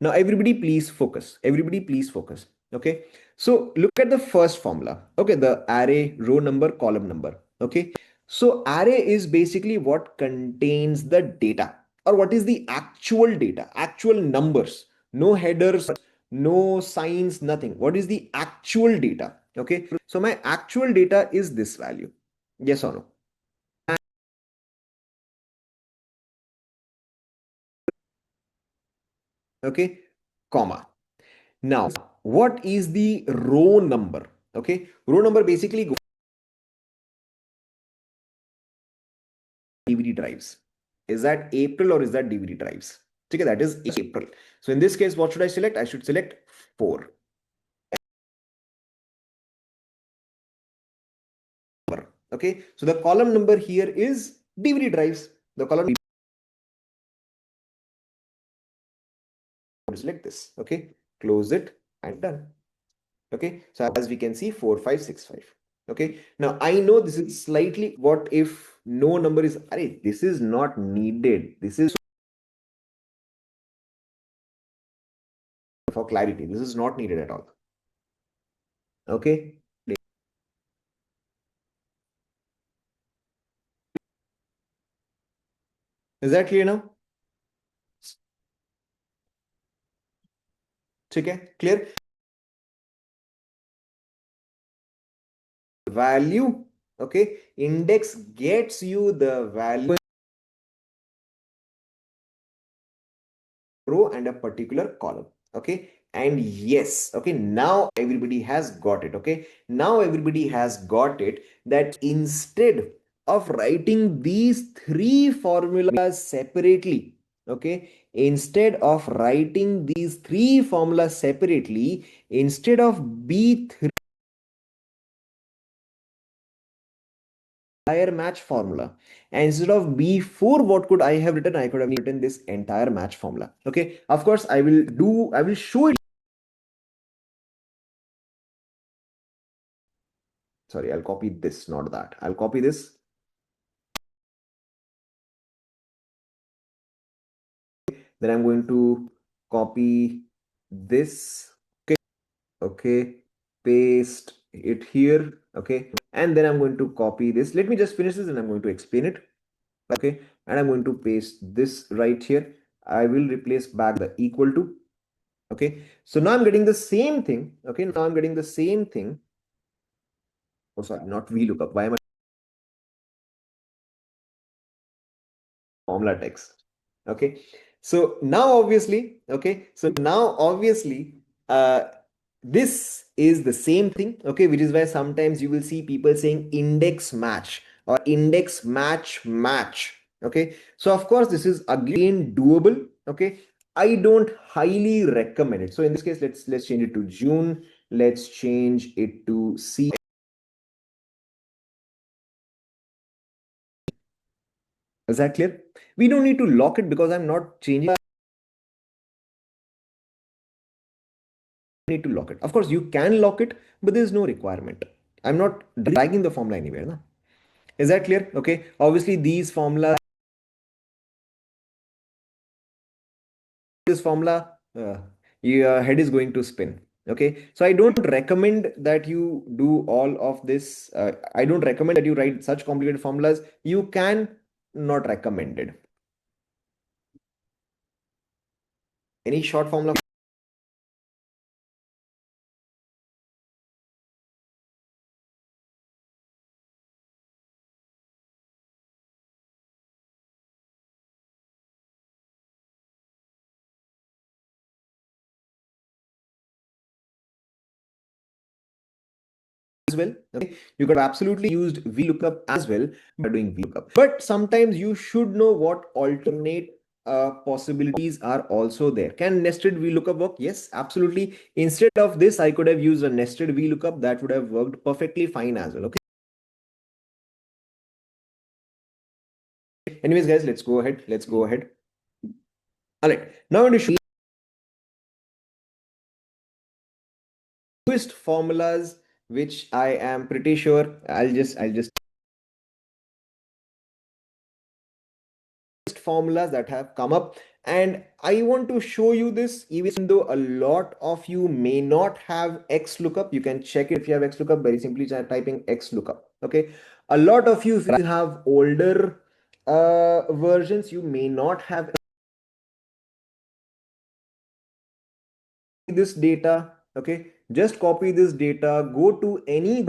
Now, everybody please focus. Everybody please focus. Okay. So look at the first formula. Okay. The array row number, column number. Okay. So array is basically what contains the data, or what is the actual data, actual numbers, no headers, no signs, nothing. What is the actual data? Okay. So my actual data is this value. Yes or no? Okay. Comma. Now, what is the row number? Okay, row number basically goes DVD drives. Is that April or is that DVD drives? Okay, that is April. So in this case, what should I select? I should select 4. Okay, so the column number here is DVD drives. The column is like this. Okay, close it and done. Okay, so as we can see, 4565. Okay, now I know this is slightly, what if no number is, array, this is not needed. This is for clarity. This is not needed at all. Okay, is that clear now? ठीक है, clear? Value. Okay, index gets you the value row and a particular column. Okay, and yes, okay, now everybody has got it. Okay, now everybody has got it that instead of writing these three formulas separately, okay, instead of writing these three formulas separately, instead of b3 entire match formula, and instead of b4, what could I have written? I could have written this entire match formula. Okay, of course I will show it. Sorry, I'll copy this, not that. I'll copy this. Then I'm going to copy this. Okay, okay, paste it here. Okay, and then I'm going to copy this. Let me just finish this and I'm going to explain it. Okay, and I'm going to paste this right here. I will replace back the equal to. Okay, so now I'm getting the same thing. Okay, now I'm getting the same thing. Oh, sorry, not VLOOKUP. Why am I formula text? Okay, so now obviously, okay, so now obviously, uh, this is the same thing. Okay, which is why sometimes you will see people saying index match or index match match. Okay, so of course this is again doable. Okay, I don't highly recommend it. So in this case, let's change it to June. Let's change it to C. Is that clear? We don't need to lock it because I'm not changing. Need to lock it. Of course, you can lock it, but there is no requirement. I'm not dragging the formula anywhere. Na? Is that clear? Okay. Obviously, these formulas, this formula, your head is going to spin. Okay. So I don't recommend that you do all of this. I don't recommend that you write such complicated formulas. You can, not recommended. Any short formula as well. Okay, you could have absolutely used VLOOKUP as well by doing VLOOKUP. But sometimes you should know what alternate possibilities are also there. Can nested VLOOKUP work? Yes, absolutely. Instead of this, I could have used a nested VLOOKUP that would have worked perfectly fine as well. Okay. Anyways, guys, let's go ahead. Let's go ahead. All right. Now I'm going to show newest formulas, which I am pretty sure I'll just formulas that have come up, and I want to show you this. Even though a lot of you may not have XLOOKUP, you can check it if you have XLOOKUP, very simply typing XLOOKUP. Okay, a lot of you, if you have older versions, you may not have this data. Okay, just copy this data, go to any,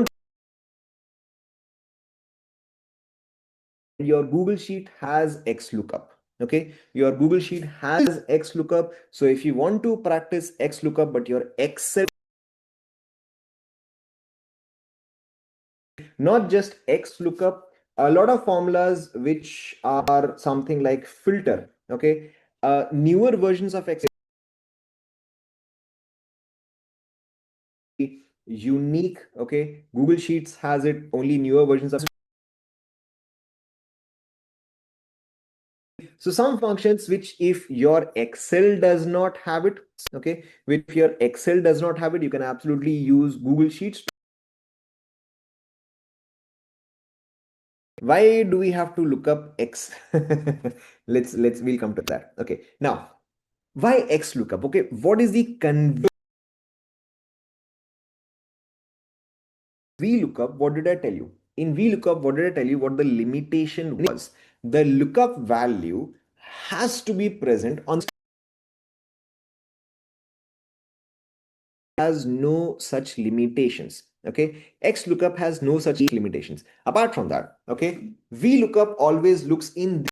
your Google Sheet has XLOOKUP. Okay, your Google Sheet has XLOOKUP. So if you want to practice XLOOKUP, but your Excel, not just XLOOKUP, a lot of formulas which are something like filter. Okay, newer versions of Excel, unique. Okay, Google Sheets has it, only newer versions of. So some functions which if your Excel does not have it, okay, which if your Excel does not have it, you can absolutely use Google Sheets. Why do we have to look up X? We'll come to that. Okay, now why X lookup? Okay, what is the VLOOKUP? What did I tell you? In VLOOKUP, what did I tell you? What the limitation was? The lookup value has to be present on, has no such limitations. Okay, X lookup has no such limitations. Apart from that, okay, VLOOKUP always looks in.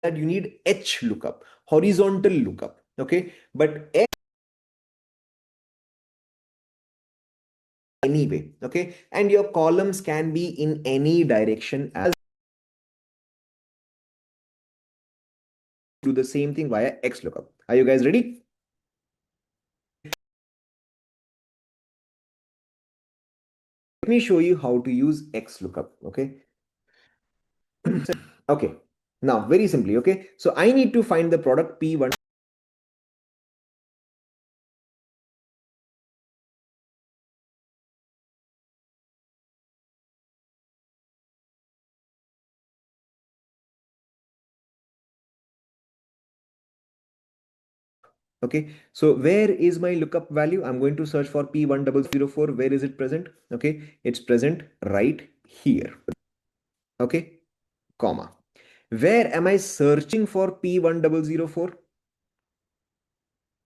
That you need H lookup, horizontal lookup. Okay, but X anyway. Okay, and your columns can be in any direction as do the same thing via X lookup. Are you guys ready? Let me show you how to use X lookup. Okay. Okay. Now, very simply. Okay. So I need to find the product P1. Okay. So where is my lookup value? I'm going to search for P1004. Where is it present? Okay. It's present right here. Okay. Comma. Where am I searching for P1004?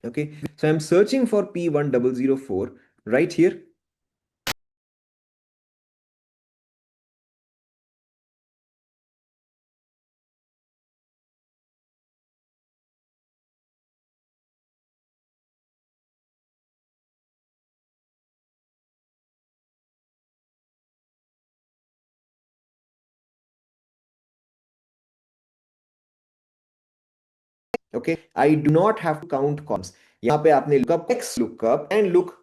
Okay. So I'm searching for P1004 right here. Okay, I do not have to count columns. यहाँ पे आपने lookup X lookup and look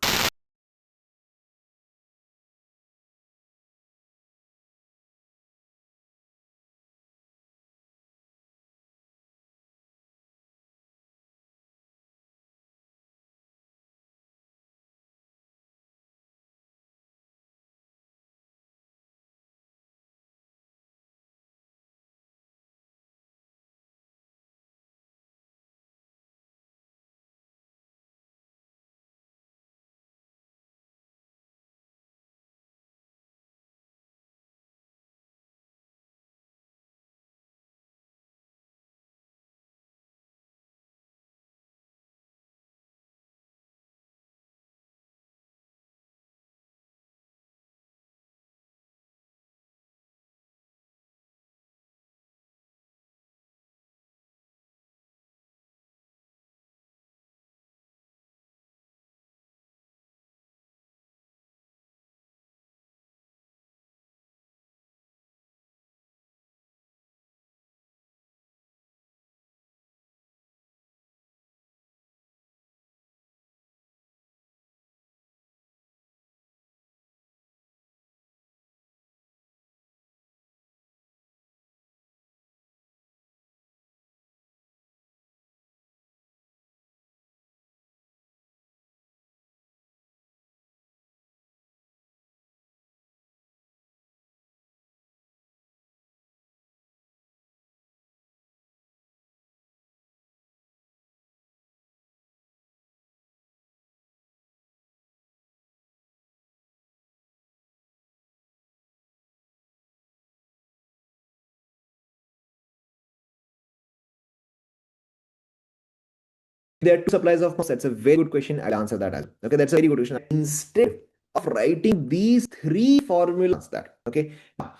there are two supplies of mouse, that's a very good question. I'll answer that as well. Okay, that's a very good question. Instead of writing these three formulas, that okay. Now,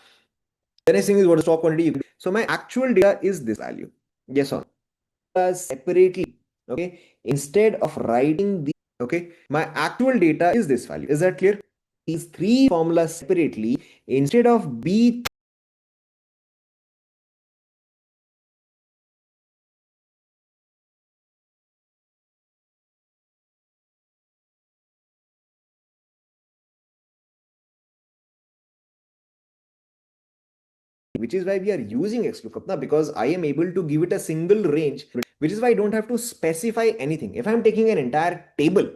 the next thing is what is stock quantity. So my actual data is this value. Yes or no? Separately. Okay. Instead of writing the okay, my actual data is this value. Is that clear? These three formulas separately instead of B, which is why we are using XLOOKUP now, because I am able to give it a single range, which is why I don't have to specify anything. If I'm taking an entire table,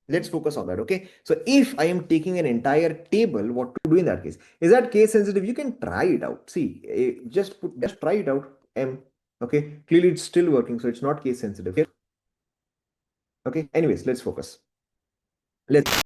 let's focus on that. Okay, so if I am taking an entire table, what to do in that case? Is that case sensitive? You can try it out. See, just try it out. M. Okay, clearly it's still working, so it's not case sensitive. Okay, anyways, let's focus. Let's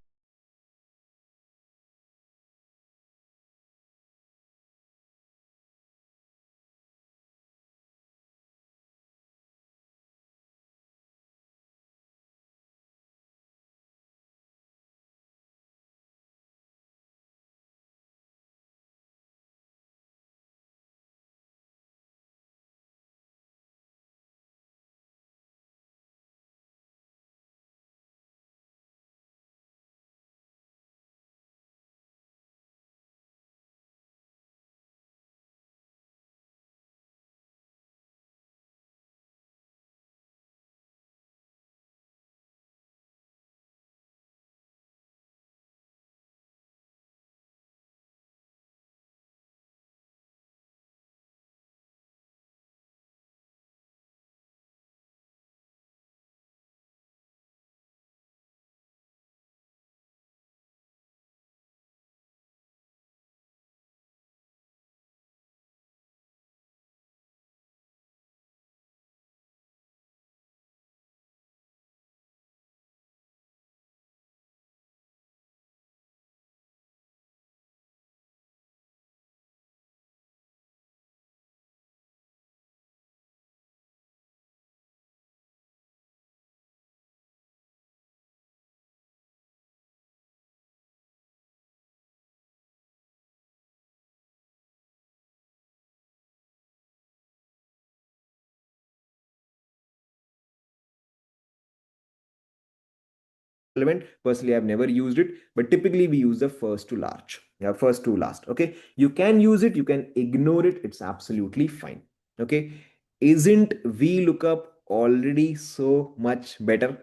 relevant. Personally, I've never used it, but typically we use the first to large. Yeah, first to last. Okay, you can use it, you can ignore it. It's absolutely fine. Okay, isn't VLOOKUP already so much better?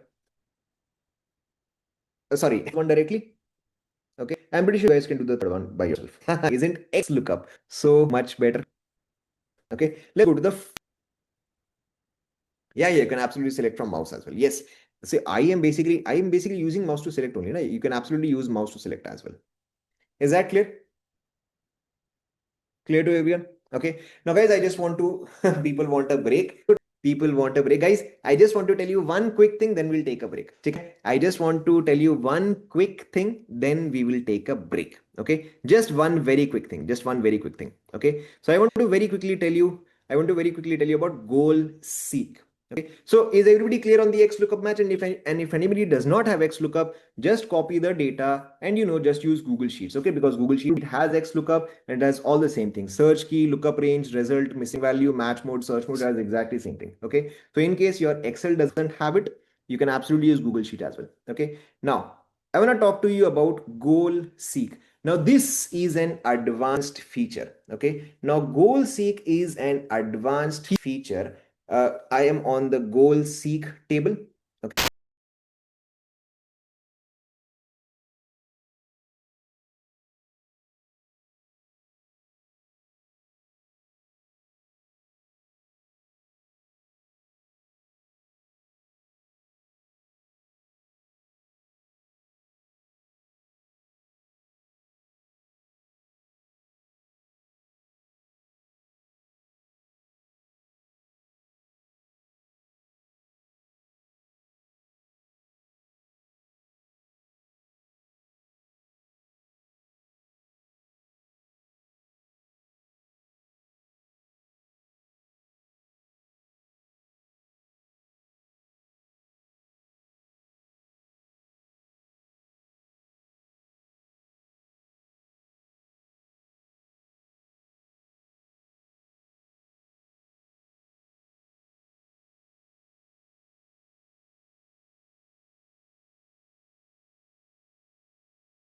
Sorry, one directly. Okay, I'm pretty sure you guys can do the third one by yourself. Isn't XLOOKUP so much better? Okay, let's go to the yeah, yeah, you can absolutely select from mouse as well. Yes. See, I am basically using mouse to select only. Right? You can absolutely use mouse to select as well. Is that clear? Clear to everyone? Okay. Now, guys, I just want to people want a break. People want a break. Guys, I just want to tell you one quick thing, then we'll take a break. Okay. I just want to tell you one quick thing, then we will take a break. Okay. Just one very quick thing. Just one very quick thing. Okay. So I want to very quickly tell you about goal seek. Okay, so is everybody clear on the XLOOKUP match? And if anybody does not have XLOOKUP, just copy the data and just use Google Sheets. Okay, because Google Sheet has XLOOKUP and does all the same things: search key, lookup range, result, missing value, match mode, search mode, does exactly the same thing. Okay, so in case your Excel doesn't have it, you can absolutely use Google Sheet as well. Okay, now I want to talk to you about goal seek. Now, this is an advanced feature. Okay, now goal seek is an advanced feature. I am on the goal seek table. Okay.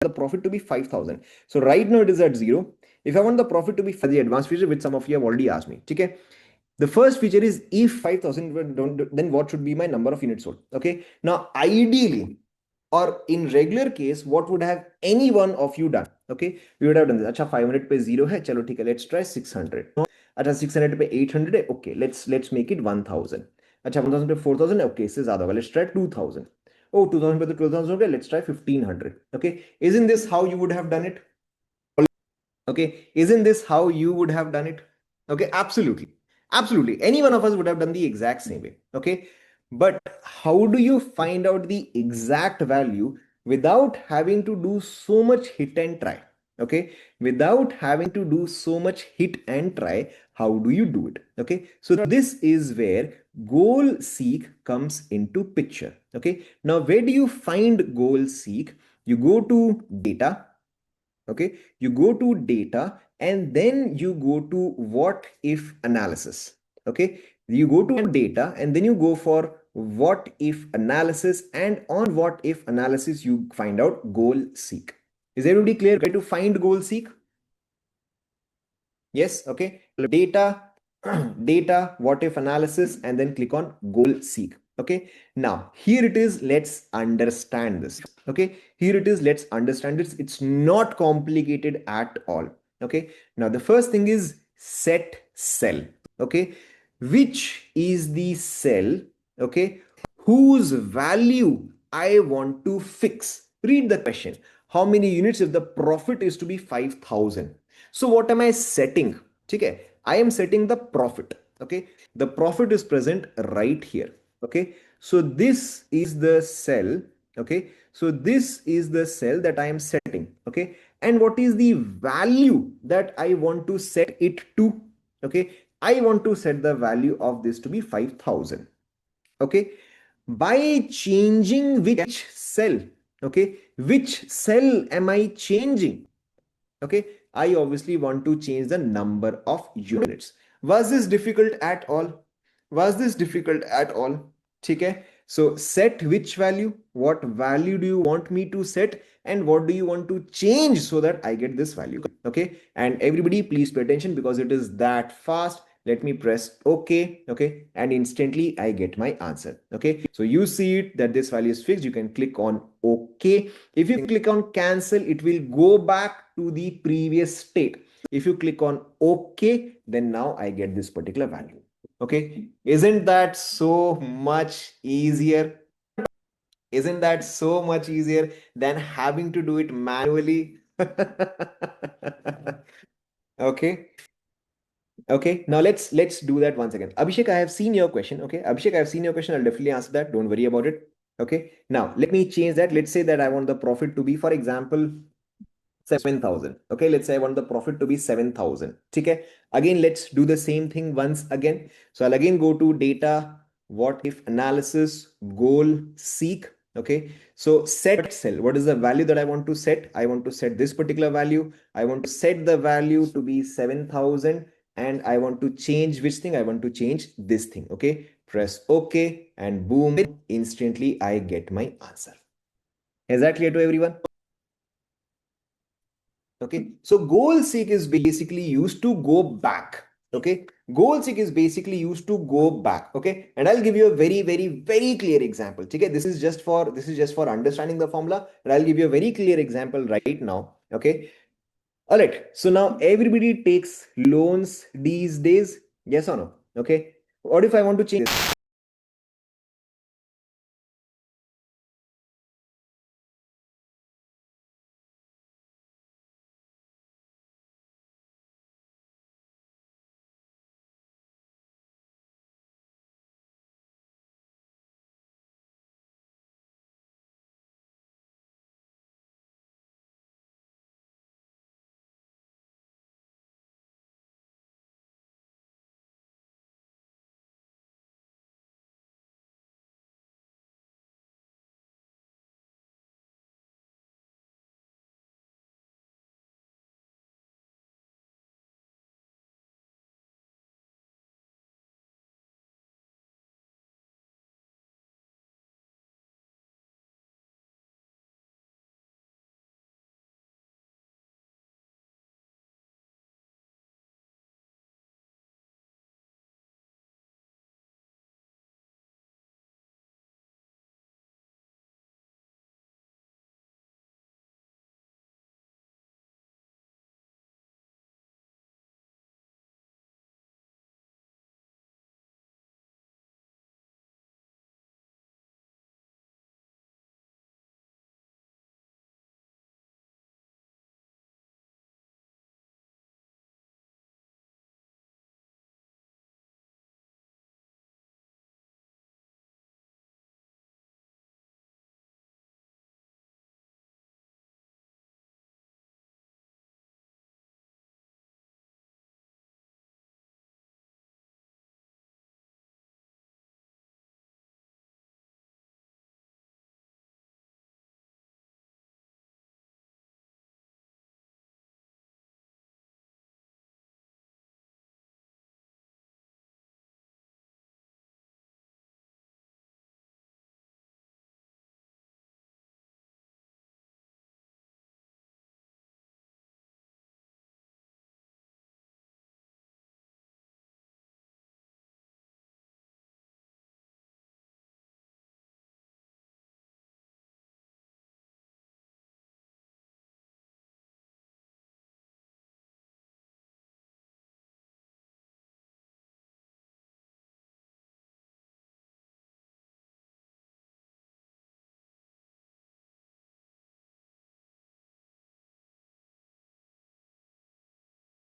the profit to be 5,000. So right now it is at 0. If I want the profit to be the advanced feature, which some of you have already asked me. Okay. The first feature is if 5,000 don't, then what should be my number of units sold? Okay. Now, ideally, or in regular case, what would have any one of you done? Okay. We would have done this. Acha 500 पे 0 hai. Chalo ठीक है. Let's try 600. Acha 600 पे 800 है. Okay. Let's make it 1,000. Acha 1,000 पे 4,000 है. Okay. इससे ज़्यादा होगा. Let's try 2,000. Oh, 2,000 पे तो 12,000 हो गया. Let's try 1,500. Okay. Isn't this how you would have done it? Okay, isn't this how you would have done it? Okay, absolutely. Absolutely. Any one of us would have done the exact same way. Okay, but how do you find out the exact value without having to do so much hit and try? Okay, without having to do so much hit and try, how do you do it? Okay, so this is where goal seek comes into picture. Okay, now where do you find goal seek? You go to data. Okay, you go to data and then you go to what if analysis. Okay, you go to data and then you go for what if analysis, and on what if analysis you find out goal seek. Is everybody clear where to find goal seek? Yes. Okay, data data, what if analysis, and then click on goal seek. Okay, now here it is, let's understand this. Okay, here it is, let's understand this. It's not complicated at all. Okay, now the first thing is set cell. Okay, which is the cell, okay, whose value I want to fix. Read the question. How many units if the profit is to be 5,000? So what am I setting? Okay, I am setting the profit. Okay, the profit is present right here. Okay, so this is the cell. Okay, so this is the cell that I am setting. Okay, and what is the value that I want to set it to? Okay, I want to set the value of this to be 5,000. Okay, by changing which cell? Okay, which cell am I changing? Okay, I obviously want to change the number of units. Was this difficult at all? Was this difficult at all? Okay, so set which value, what value do you want me to set, and what do you want to change so that I get this value? Okay, and everybody please pay attention because it is that fast. Let me press OK. Okay, and instantly I get my answer. Okay, so you see it that this value is fixed. You can click on OK. If you click on cancel, it will go back to the previous state. If you click on OK, then now I get this particular value. Okay, isn't that so much easier? Isn't that so much easier than having to do it manually? Okay. Okay, now let's do that once again. Abhishek, I have seen your question. Okay, Abhishek, I have seen your question. I'll definitely answer that. Don't worry about it. Okay, now let me change that. Let's say that I want the profit to be, for example, 7,000. Okay, let's say I want the profit to be 7,000. Okay, again, let's do the same thing once again. So I'll again go to data, what if analysis, goal, seek. Okay, so set cell. What is the value that I want to set? I want to set this particular value. I want to set the value to be 7,000, and I want to change which thing? I want to change this thing. Okay, press OK, and boom, instantly I get my answer. Is that clear to everyone? Okay, so goal seek is basically used to go back. Okay, goal seek is basically used to go back. Okay, and I'll give you a very clear example. Okay, this is just for understanding the formula, and I'll give you a very clear example right now. Okay, all right, so now everybody takes loans these days, yes or no? Okay, what if I want to change this?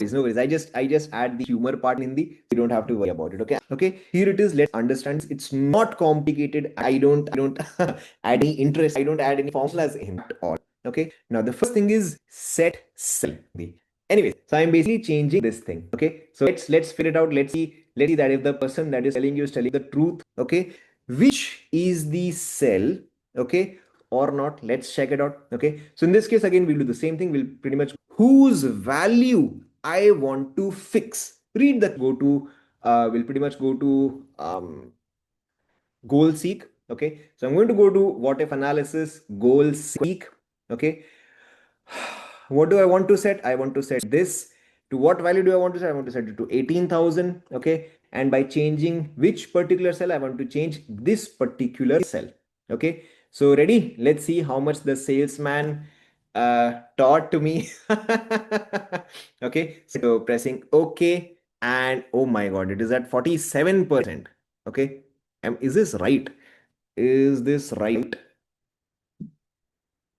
No worries. I just add the humor part in Hindi. You don't have to worry about it. Okay. Okay. Here it is. Let's understand. It's not complicated. I don't add any interest. I don't add any formulas in at all. Okay. Now the first thing is set sell. Anyways, so I'm basically changing this thing. Okay. So let's figure it out. Let's see that if the person that is telling you is telling the truth. Okay. Which is the sell? Okay. Or not. Let's check it out. Okay. So in this case, again, we'll do the same thing. We'll pretty much whose value I want to fix. Read the go to, we'll pretty much go to goal seek. Okay. So I'm going to go to what if analysis, goal seek. Okay. What do I want to set? I want to set this. To what value do I want to set? I want to set it to 18,000. Okay. And by changing which particular cell, I want to change this particular cell. Okay. So ready? Let's see how much the salesman taught to me. Okay. So pressing OK. And oh my God, it is at 47%. Okay. Is this right? Is this right?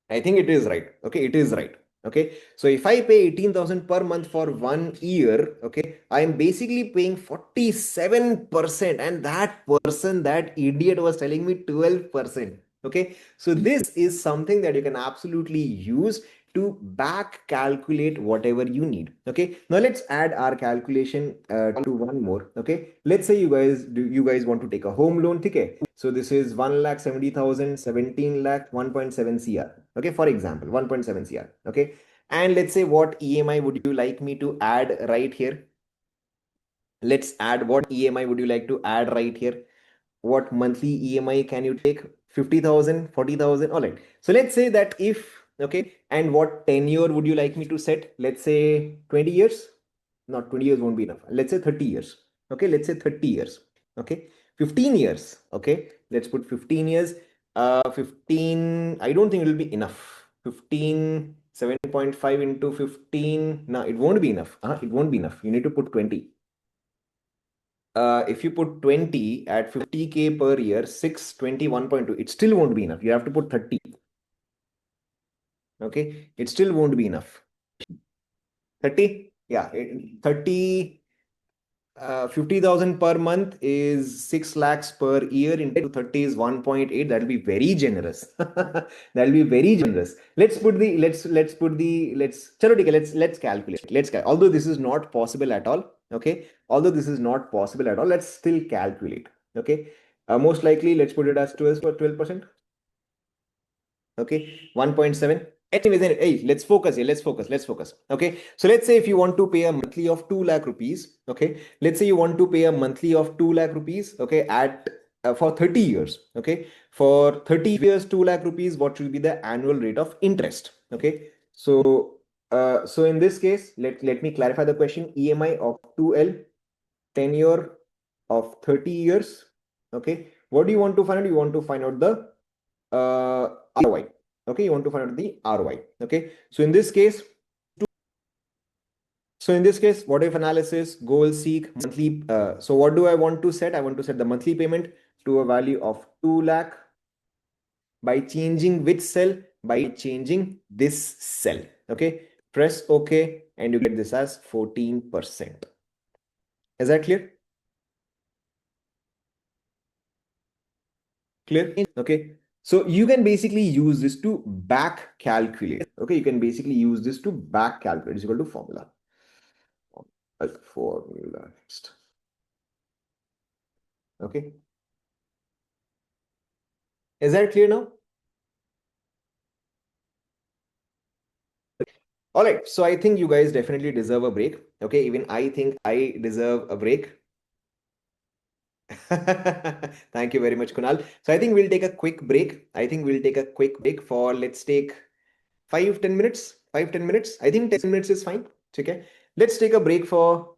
I think it is right. Okay, it is right. Okay, so if I pay 18,000 per month for 1 year, okay, I'm basically paying 47%, and that person, that idiot, was telling me 12%. Okay, so this is something that you can absolutely use to back calculate whatever you need. Okay, now let's add our calculation to one more. Okay, let's say you guys want to take a home loan. Okay, so this is 1,70,000, 17 lakh, 1.7 cr. Okay, for example, 1.7 cr. Okay, and let's say what EMI would you like me to add right here? Let's add what EMI would you like to add right here? What monthly EMI can you take? 50,000, 40,000. All right. So let's say that if, okay, and what tenure would you like me to set? Let's say 20 years. Not 20 years won't be enough. Let's say 30 years. Okay, let's say 30 years. Okay, 15 years. Okay, let's put 15 years. 15, I don't think it will be enough. 15, 7.5 into 15. No, it won't be enough. It won't be enough. You need to put 20. If you put 20 at 50K per year, 621.2, it still won't be enough. You have to put 30. Okay, it still won't be enough. 30? Yeah, 30. 50,000 per month is 6 lakhs per year into 30 is 1.8. That'll be very generous. That'll be very generous. Chalo, okay, let's calculate. Although this is not possible at all. Okay. Although this is not possible at all, let's still calculate. Okay. Most likely, let's put it as 12%. Okay, 1.7. Anyways, hey, let's focus here. Let's focus. Okay, so let's say if you want to pay a monthly of 2 lakh rupees. Okay, let's say you want to pay a monthly of 2 lakh rupees. Okay, at for 30 years. Okay, for 30 years, 2 lakh rupees. What should be the annual rate of interest? Okay, so in this case, let me clarify the question. EMI of 2L, tenure of 30 years. Okay, what do you want to find out? You want to find out the ROI. Okay, you want to find out the ROI. Okay, so in this case, what if analysis, goal seek, monthly. So what do I want to set? I want to set the monthly payment to a value of 2 lakh by changing which cell? By changing this cell. Okay, press OK and you get this as 14%. Is that clear? Clear? Okay. So you can basically use this to back calculate. Okay, you can basically use this to back calculate. It's equal to formula. Formula. Okay. Is that clear now? All right. So I think you guys definitely deserve a break. Okay. Even I think I deserve a break. Thank you very much, Kunal. So I think we'll take a quick break. For let's take 5-10 minutes. 5-10 minutes. I think 10 minutes is fine. Okay. Let's take a break for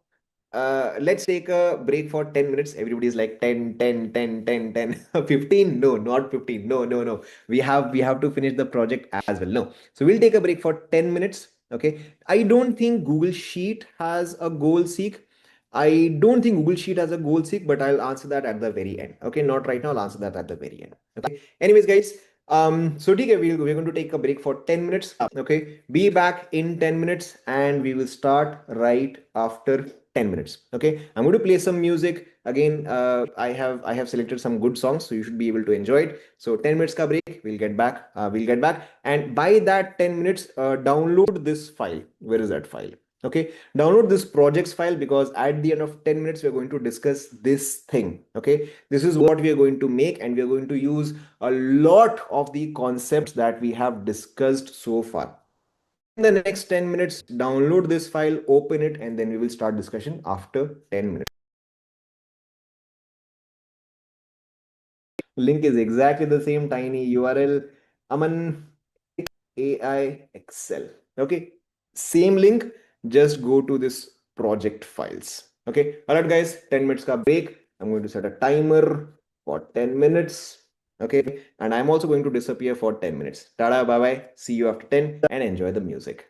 10 minutes. Everybody's like 10, 10, 10, 10, 10. 15. No, not 15. No. We have to finish the project as well. No. So we'll take a break for 10 minutes. Okay. I don't think Google Sheet has a goal seek. But I'll answer that at the very end. Okay, not right now. I'll answer that at the very end. Okay. Anyways, guys, So okay, we're going to take a break for 10 minutes. Okay. Be back in 10 minutes and we will start right after 10 minutes. Okay. I'm going to play some music. Again, I have selected some good songs, so you should be able to enjoy it. So 10 minutes ka break, we'll get back. We'll get back. And by that 10 minutes, download this file. Where is that file? Okay, download this projects file, because at the end of 10 minutes we're going to discuss this thing. Okay, this is what we are going to make, and we are going to use a lot of the concepts that we have discussed so far. In the next 10 minutes, download this file, open it, and then we will start discussion after 10 minutes. Link is exactly the same, tiny URL, Aman AI Excel. Okay, same link, just go to this project files. Okay, all right, guys, 10 minutes ka break. I'm going to set a timer for 10 minutes. Okay, and I'm also going to disappear for 10 minutes. Tada, bye bye. See you after 10 and enjoy the music.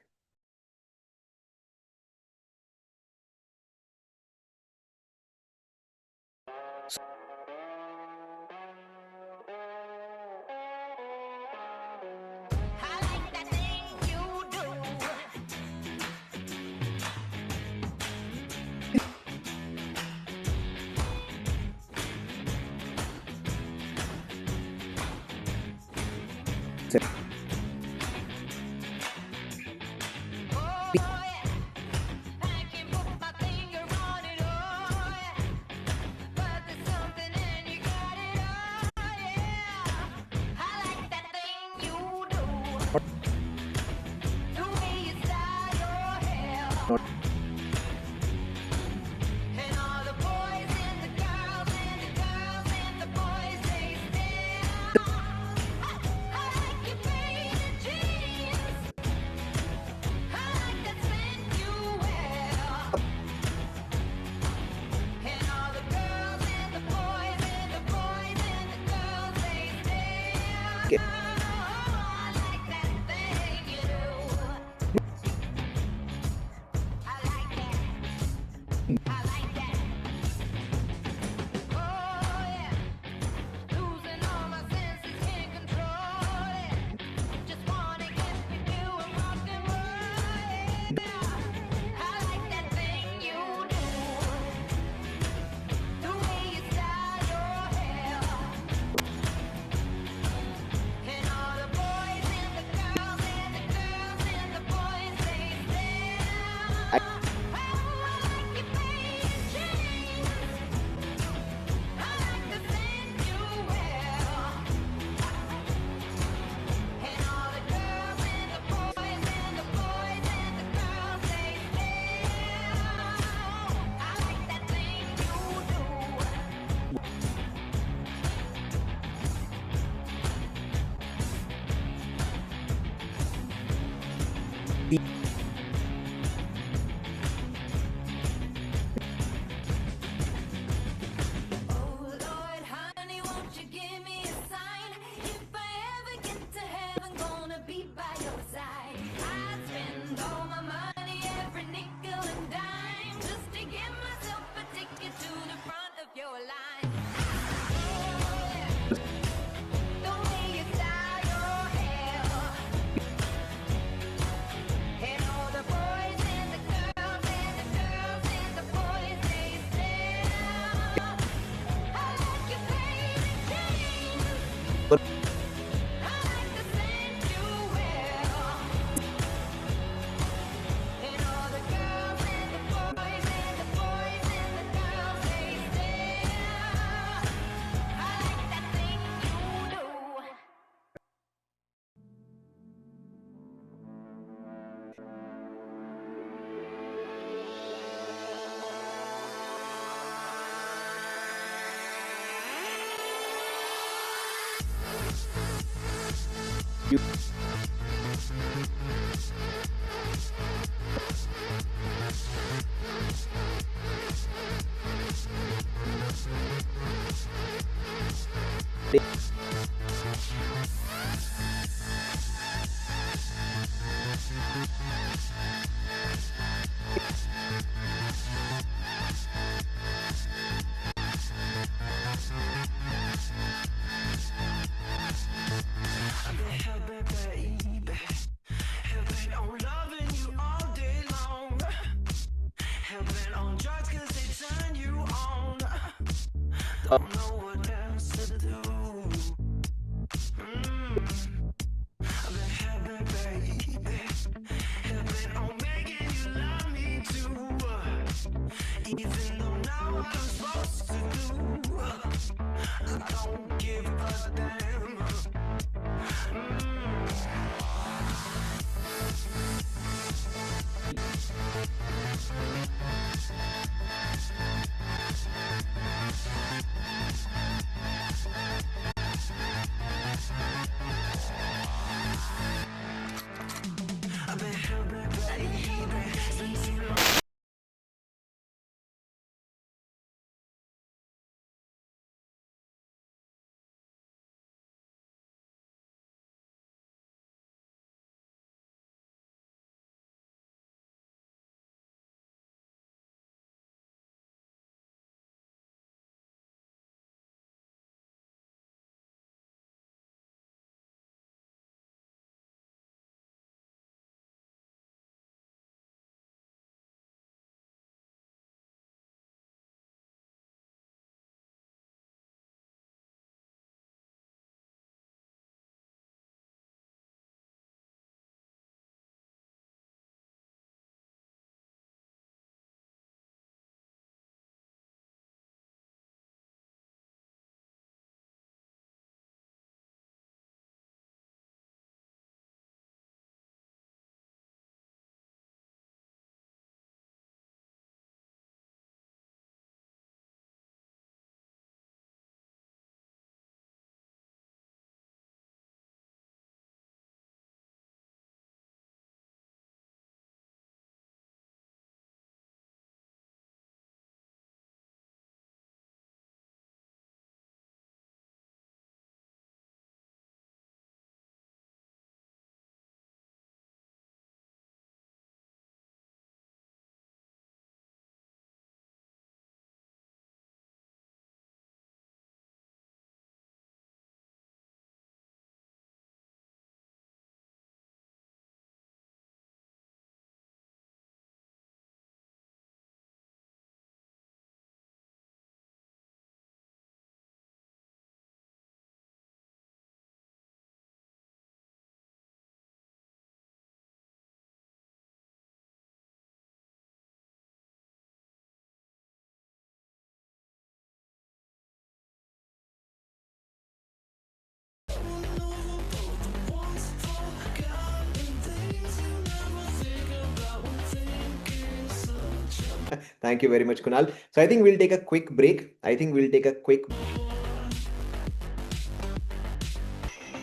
Thank you very much, Kunal. So I think we'll take a quick break. I think we'll take a quick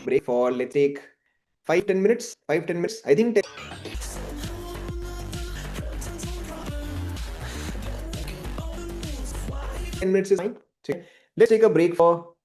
break for, let's take 5-10 minutes. 5-10 minutes. I think 10 minutes is fine. So let's take a break for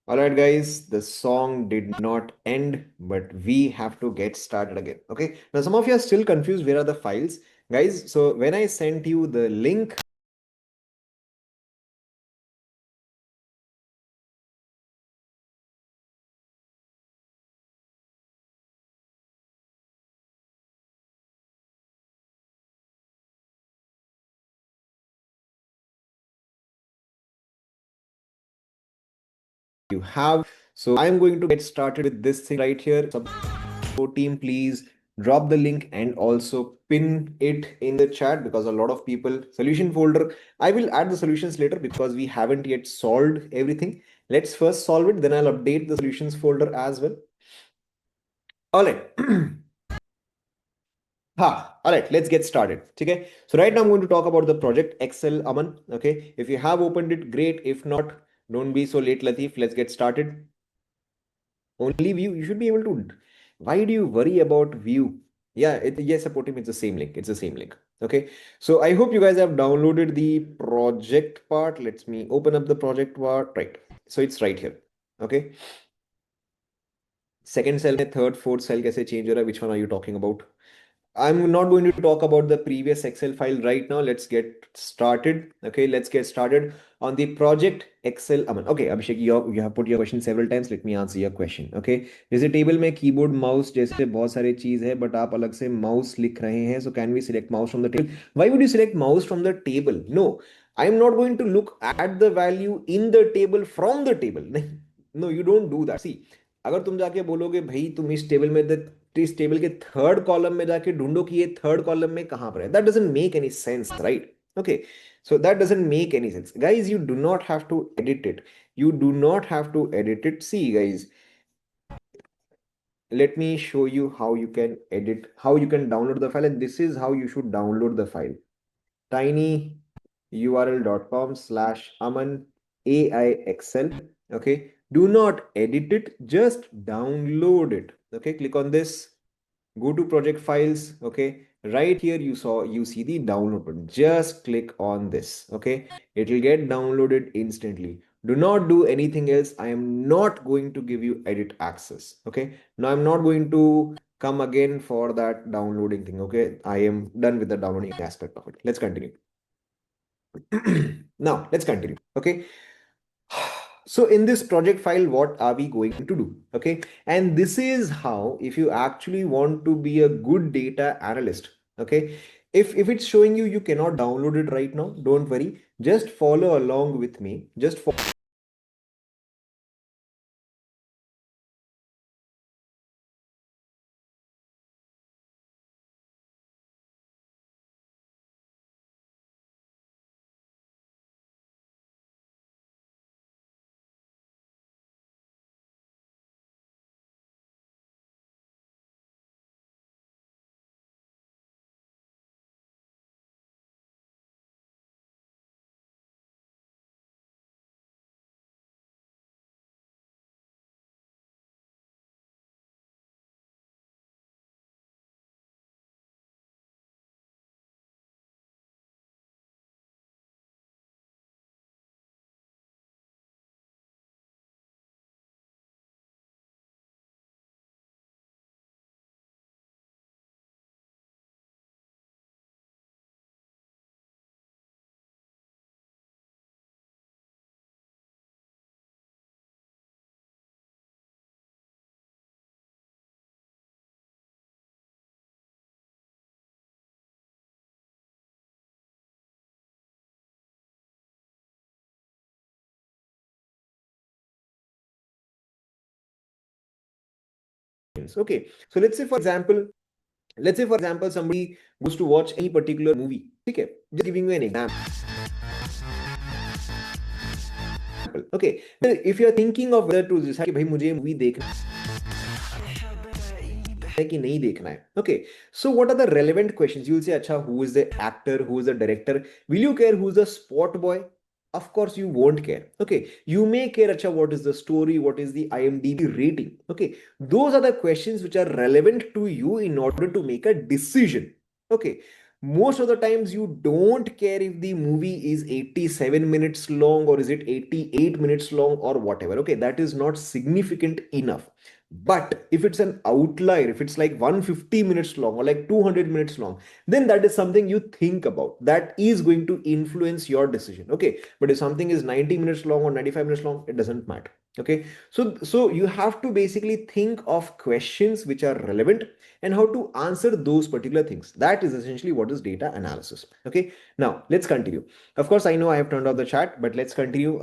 All right, guys, the song did not end, but we have to get started again. Okay. Now, some of you are still confused. Where are the files? Guys, so when I sent you the link, you have. So I'm going to get started with this thing right here. Support team, please drop the link and also pin it in the chat because a lot of people solution folder. I will add the solutions later because we haven't yet solved everything. Let's first solve it, then I'll update the solutions folder as well. All right. All right, let's get started. Okay. So right now I'm going to talk about the project Excel Aman. Okay. If you have opened it, great. If not, don't be so late, Latif. Let's get started. Only view, you should be able to. Why do you worry about view? Yeah, yes, supporting it's the same link. It's the same link. Okay. So I hope you guys have downloaded the project part. Let me open up the project part. Right. So it's right here. Okay. Second cell, third, fourth cell, कैसे change हो रहा है? Which one are you talking about? I'm not going to talk about the previous Excel file right now. Let's get started. Okay, let's get started on the project Excel Aman. Okay, Abhishek, you have put your question several times. Let me answer your question. Okay, जैसे table में keyboard mouse जैसे बहुत सारे चीज है but आप अलग से माउस लिख रहे हैं so can we select mouse from the table? Why would you select mouse from the table? No, I am not going to look at the value in the table from the table. नहीं, no, you don't do that. See, अगर तुम जाके बोलोगे भाई तुम इस table में तो इस टेबल के थर्ड कॉलम में जाके ढूंढो कि ये थर्ड कॉलम में कहां पर है, that doesn't make any sense, right? Okay, so that doesn't make any sense, guys. You do not have to edit it. You do not have to edit it. See, guys, let me show you how you can edit, how you can download the file, and this is how you should download the file. tinyurl.com/aman AIXL. Okay, do not edit it, just download it. Okay, click on this, go to project files. Okay, right here you see the download button, just click on this. Okay, it will get downloaded instantly. Do not do anything else. I am not going to give you edit access. Okay, now I'm not going to come again for that downloading thing. Okay, I am done with the downloading aspect of it. Let's continue. Now let's continue. Okay, so in this project file, what are we going to do? Okay, and this is how, if you actually want to be a good data analyst, okay, if it's showing you you cannot download it right now, don't worry, just follow along with me. Just okay, so let's say for example somebody goes to watch any particular movie. Okay, just giving you an example. Okay, if you're thinking of whether to decide कि भाई मुझे movie देखना है कि नहीं देखना है, okay, so what are the relevant questions? You'll say अच्छा, who is the actor, who is the director? Will you care who's the spot boy? Of course you won't care. Okay, you may care acha, what is the story, what is the IMDb rating? Okay, those are the questions which are relevant to you in order to make a decision. Okay, Most of the times you don't care if the movie is 87 minutes long or is it 88 minutes long or whatever. Okay, that is not significant enough. But if it's an outlier, if it's like 150 minutes long or like 200 minutes long, then that is something you think about. That is going to influence your decision. Okay, but if something is 90 minutes long or 95 minutes long, it doesn't matter. Okay, so you have to basically think of questions which are relevant and how to answer those particular things. That is essentially what is data analysis. Okay, now let's continue. Of course, I know I have turned off the chat, but let's continue.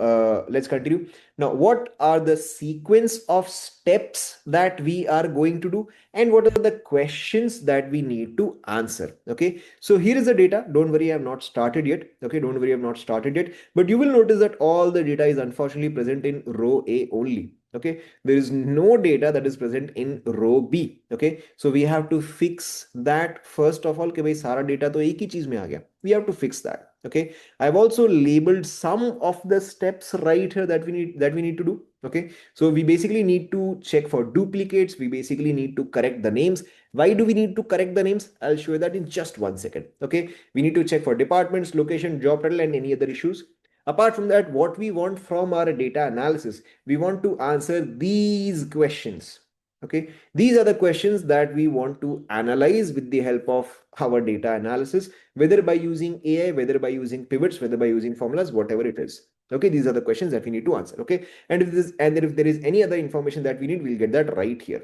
Let's continue. Now, what are the sequence of steps that we are going to do, and what are the questions that we need to answer? Okay, so here is the data. Don't worry, I have not started yet. Okay, don't worry, I have not started yet. But you will notice that all the data is unfortunately present in row A only. Okay, there is no data that is present in row B. Okay, so we have to fix that first of all कि भाई सारा data तो एक ही चीज में आ गया. We have to fix that. Okay, I've also labeled some of the steps right here that we need to do. Okay, so we basically need to check for duplicates. We basically need to correct the names. Why do we need to correct the names? I'll show you that in just 1 second. Okay, we need to check for departments, location, job title, and any other issues. Apart from that, what we want from our data analysis, we want to answer these questions. Okay, these are the questions that we want to analyze with the help of our data analysis, whether by using AI, whether by using pivots, whether by using formulas, whatever it is. Okay, these are the questions that we need to answer. Okay, and if there is any other information that we need, we'll get that right here.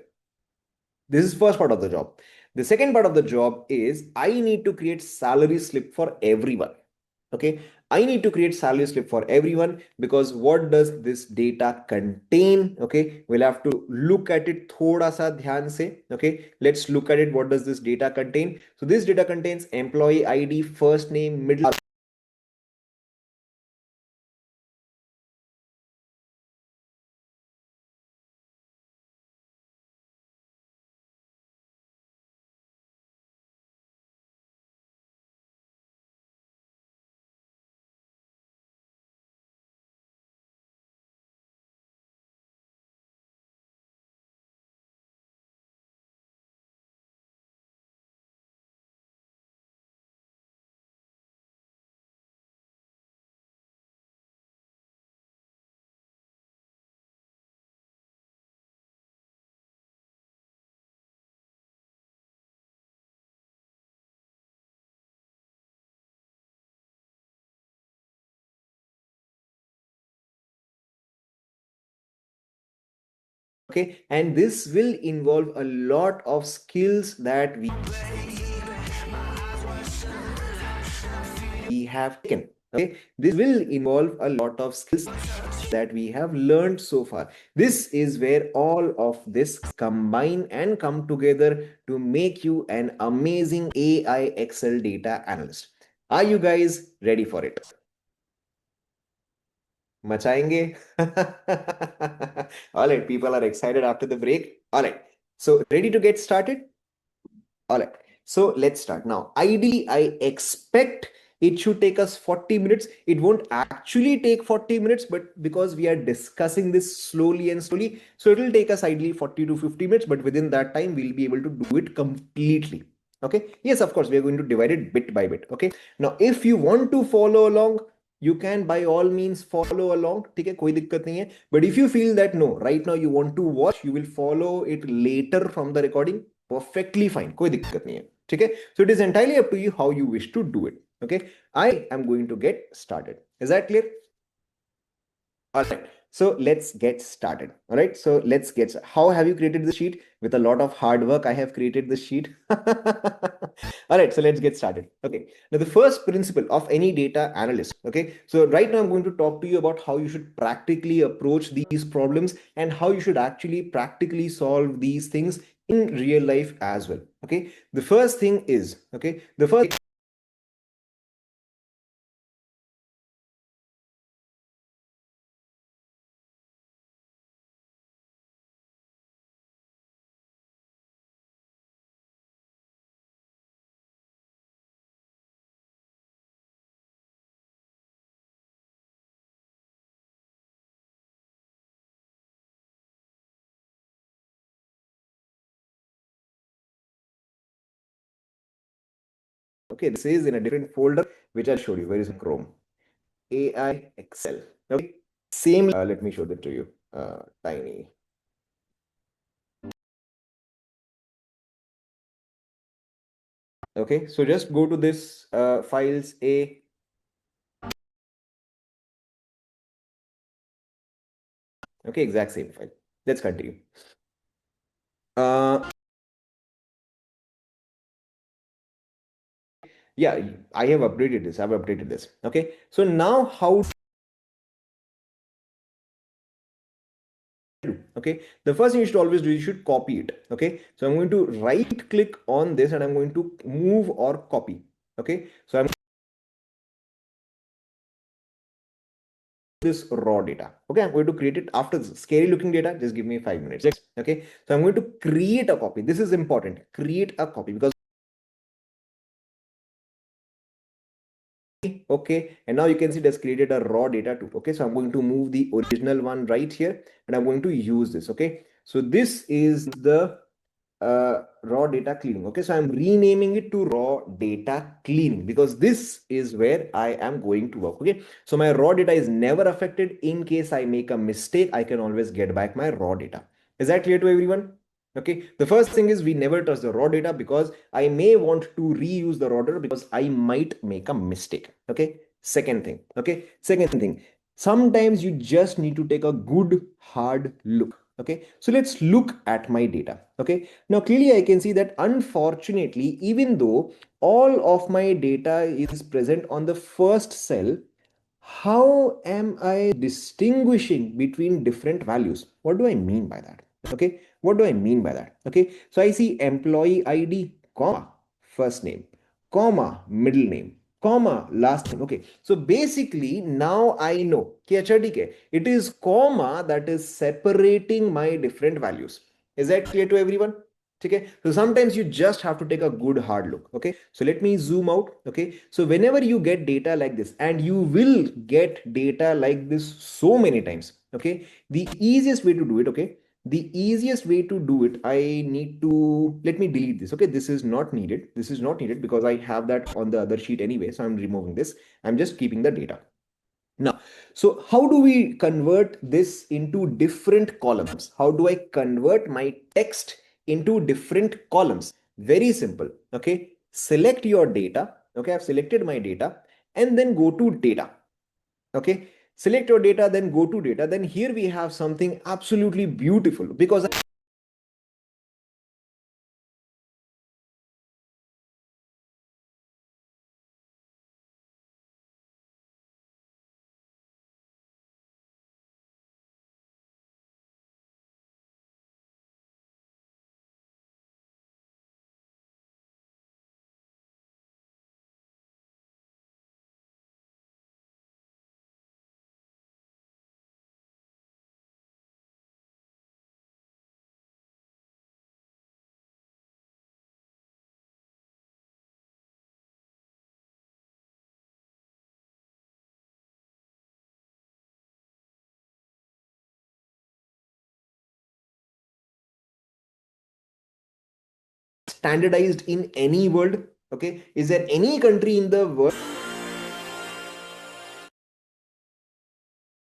This is first part of the job. The second part of the job is I need to create salary slip for everyone. Okay, I need to create salary slip for everyone because what does this data contain? Okay, we'll have to look at it thoda sa dhyan se. Okay, let's look at it. What does this data contain? So this data contains employee ID, first name, middle. Okay, and this will involve a lot of skills that we have taken. Okay, this will involve a lot of skills that we have learned so far. This is where all of this combine and come together to make you an amazing AI Excel data analyst. Are you guys ready for it? Machayenge? All right, people are excited after the break. All right, so ready to get started? All right, so let's start now. Ideally, I expect it should take us 40 minutes. It won't actually take 40 minutes, but because we are discussing this slowly and slowly, so it will take us ideally 40 to 50 minutes, but within that time, we'll be able to do it completely. Okay. Yes, of course, we are going to divide it bit by bit. Okay. Now, if you want to follow along, you can by all means follow along. ठीक है, कोई दिक्कत नहीं है. But if you feel that no, right now you want to watch, you will follow it later from the recording. Perfectly fine, कोई दिक्कत नहीं है. ठीक है. So it is entirely up to you how you wish to do it. Okay. I am going to get started. Is that clear? All right. So let's get started. All right. So let's get. How have you created the sheet? With a lot of hard work, I have created the sheet. All right. So let's get started. Okay. Now, the first principle of any data analyst. Okay. So right now, I'm going to talk to you about how you should practically approach these problems and how you should actually practically solve these things in real life as well. Okay. The first thing is, okay, the first Okay, this is in a different folder, which I'll show you. Where is Chrome? AI Excel. Okay, same. Let me show that to you. Tiny. Okay, so just go to this files A. Okay, exact same file. Let's continue. Uh, yeah, I have updated this. I've updated this. Okay, so now how? Okay, the first thing you should always do, you should copy it. Okay, so I'm going to right click on this and I'm going to move or copy. Okay, so I'm this raw data. Okay, I'm going to create it after this scary looking data. Just give me 5 minutes. Okay, so I'm going to create a copy. This is important. Create a copy because okay, and now you can see it has created a raw data too. Okay, so I'm going to move the original one right here and I'm going to use this. Okay, so this is the raw data cleaning. Okay, so I'm renaming it to raw data cleaning because this is where I am going to work. Okay, so my raw data is never affected. In case I make a mistake, I can always get back my raw data. Is that clear to everyone? Okay, the first thing is we never touch the raw data because I may want to reuse the raw data because I might make a mistake. Okay, second thing. Okay, second thing, sometimes you just need to take a good hard look. Okay, so let's look at my data. Okay, now clearly I can see that unfortunately, even though all of my data is present on the first cell, how am I distinguishing between different values? What do I mean by that? Okay, what do I mean by that? Okay, so I see employee ID, comma, first name, comma, middle name, comma, last name. Okay, so basically now I know कि अच्छा ठीक है, it is comma that is separating my different values. Is that clear to everyone? Okay, so sometimes you just have to take a good hard look. Okay, so let me zoom out. Okay, so whenever you get data like this, and you will get data like this so many times. Okay, the easiest way to do it, okay, the easiest way to do it, I need to let me delete this. Okay, this is not needed. This is not needed because I have that on the other sheet anyway, so I'm removing this. I'm just keeping the data. Now, so how do we convert this into different columns? How do I convert my text into different columns? Very simple. Okay, select your data. Okay, I've selected my data and then go to data. Okay, select your data, then go to data. Then here we have something absolutely beautiful because standardized in any world. Okay, is there any country in the world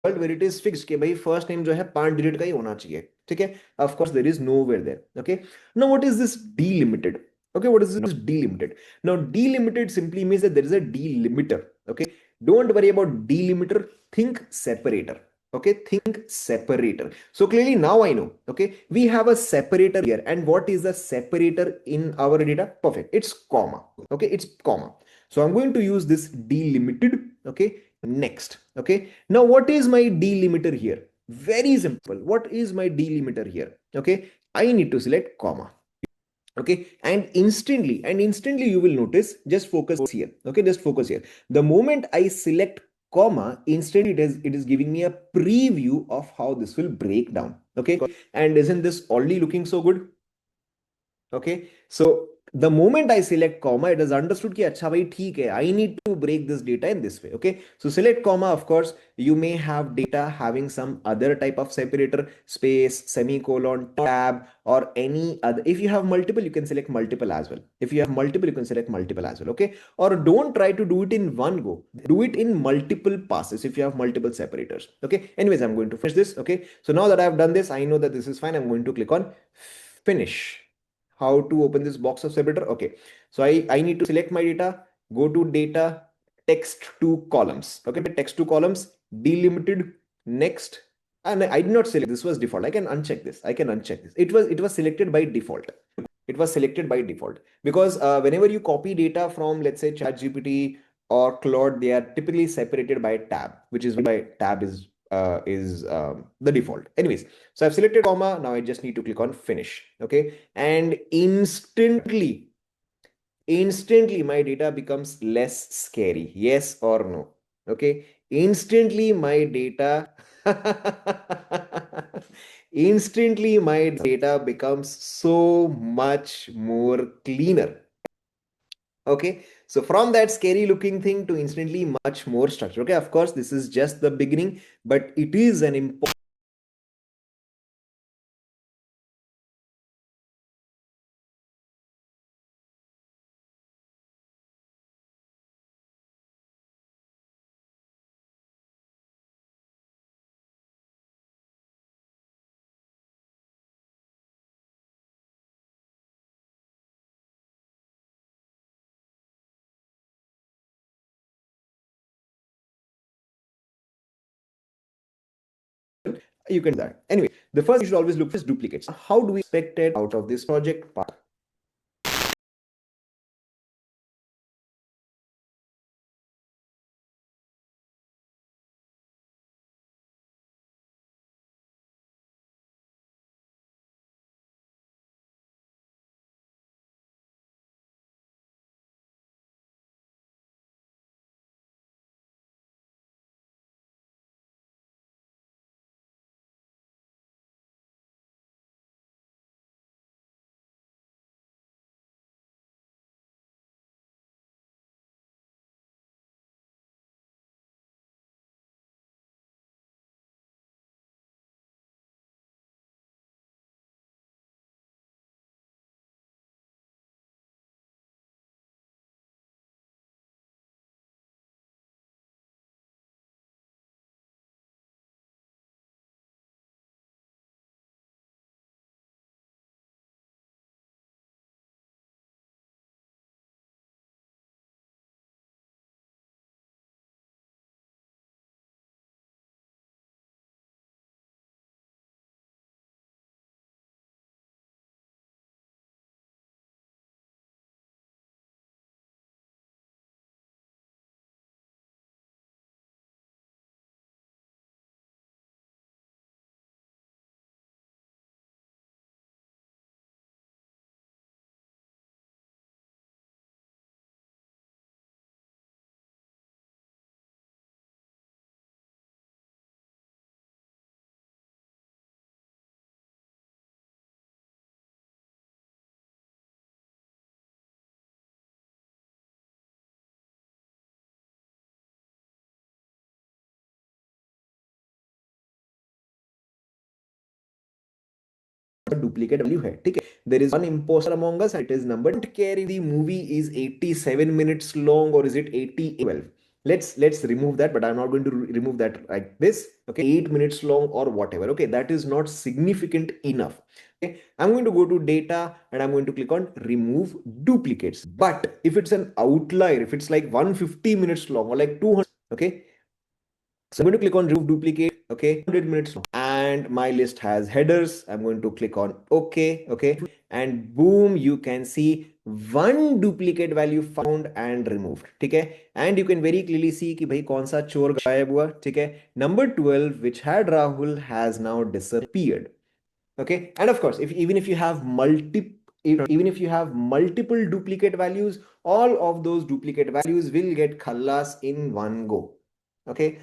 where it is fixed कि भाई first name जो है 5 digit का ही होना चाहिए? ठीक है, of course there is nowhere there. Okay, now what is this delimited? Okay, what is this delimited? Now delimited simply means that there is a delimiter. Okay, don't worry about delimiter, think separator. Okay, think separator. So clearly now I know. Okay, we have a separator here, and what is the separator in our data? Perfect, it's comma. Okay, it's comma. So I'm going to use this delimited. Okay, next. Okay, now what is my delimiter here? Very simple. What is my delimiter here? Okay, I need to select comma. Okay, and instantly you will notice, just focus here. Okay, just focus here. The moment I select comma, instantly it is giving me a preview of how this will break down. Okay, and isn't this already looking so good? Okay, so The moment I select comma, it is understood कि अच्छा भाई ठीक है, I need to break this data in this way. Okay, so select comma. Of course, you may have data having some other type of separator, space, semicolon, tab, or any other. If you have multiple, you can select multiple as well. If you have multiple, you can select multiple as well. Okay, or don't try to do it in one go. Do it in multiple passes if you have multiple separators. Okay. Anyways, I'm going to finish this. Okay. So now that I've done this, I know that this is fine. I'm going to click on finish. How to open this box of separator? Okay, so I need to select my data, go to data, text to columns. Okay, text to columns, delimited, next. And I did not select, this was default. I can uncheck this. I can uncheck this. It was selected by default. It was selected by default because whenever you copy data from, let's say, ChatGPT or Claude, they are typically separated by tab, which is why tab is the default. Anyways, so I've selected comma. Now I just need to click on finish. Okay, and instantly my data becomes less scary. Yes or no? Okay, instantly my data instantly my data becomes so much more cleaner. Okay, so from that scary looking thing to instantly much more structure. Okay, of course this is just the beginning, but it is an important. You can do that. Anyway, the first you should always look for is duplicates. How do we expect it out of this project part? Duplicate value है ठीक है. There is one imposter among us and it is number. Don't care if the movie is 87 minutes long or is it 80 12. Let's remove that, but I'm not going to remove that like this. Okay, 8 minutes long or whatever. Okay, that is not significant enough. Okay, I'm going to go to data and I'm going to click on remove duplicates. But if it's an outlier, if it's like 150 minutes long or like 200, okay, so I'm going to click on remove duplicate. Okay, 100 minutes long. And my list has headers. I'm going to click on OK. Okay, and boom, you can see one duplicate value found and removed. ठीक है, and you can very clearly see कि भाई कौन सा चोर गायब हुआ. ठीक है, number 12 which had Rahul has now disappeared. Okay, and of course, if even if you have multiple duplicate values, all of those duplicate values will get khalas in one go. Okay,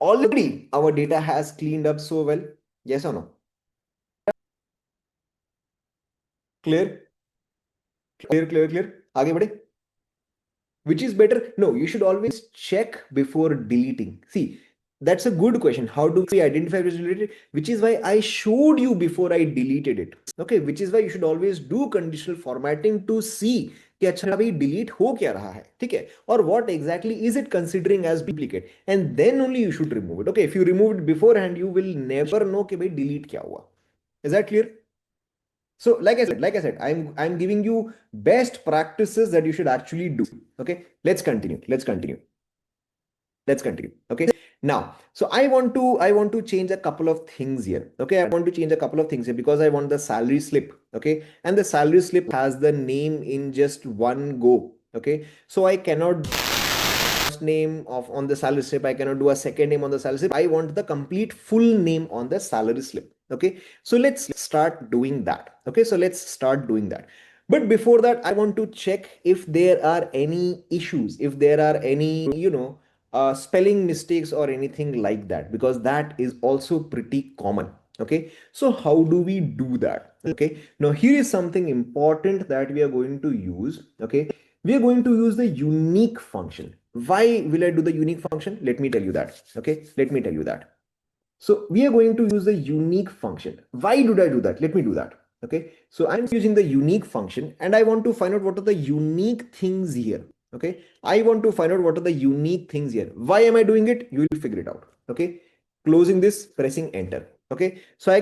already our data has cleaned up so well. Yes or no? Clear? Clear आगे बढ़े. Which is better? No, you should always check before deleting. See, that's a good question. How do we identify which is deleted? Which is why I showed you before I deleted it. Okay, which is why you should always do conditional formatting to see कि अच्छा भाई delete हो क्या रहा है, ठीक है, और what exactly is it considering as duplicate, and then only you should remove it. Okay, if you remove it beforehand, you will never know कि भाई delete क्या हुआ. Is that clear? So, like I said, I'm giving you best practices that you should actually do. Okay, let's continue. Okay. Now, so I want to change a couple of things here. Okay, I want to change a couple of things here because I want the salary slip. Okay, and the salary slip has the name in just one go. Okay, so I cannot name of on the salary slip. I cannot do a second name on the salary slip. I want the complete full name on the salary slip. Okay, so let's start doing that. Okay, so let's start doing that. But before that, I want to check if there are any issues, if there are any, spelling mistakes or anything like that, because that is also pretty common. Okay, so how do we do that? Okay, now here is something important that we are going to use. Okay, we are going to use the unique function. Why will I do the unique function? Let me tell you that. Okay, let me tell you that. So we are going to use the unique function. Why did I do that? Let me do that. Okay, so I'm using the unique function and I want to find out what are the unique things here. Okay, I want to find out what are the unique things here. Why am I doing it? You will figure it out. Okay, closing this, pressing enter. Okay, so I can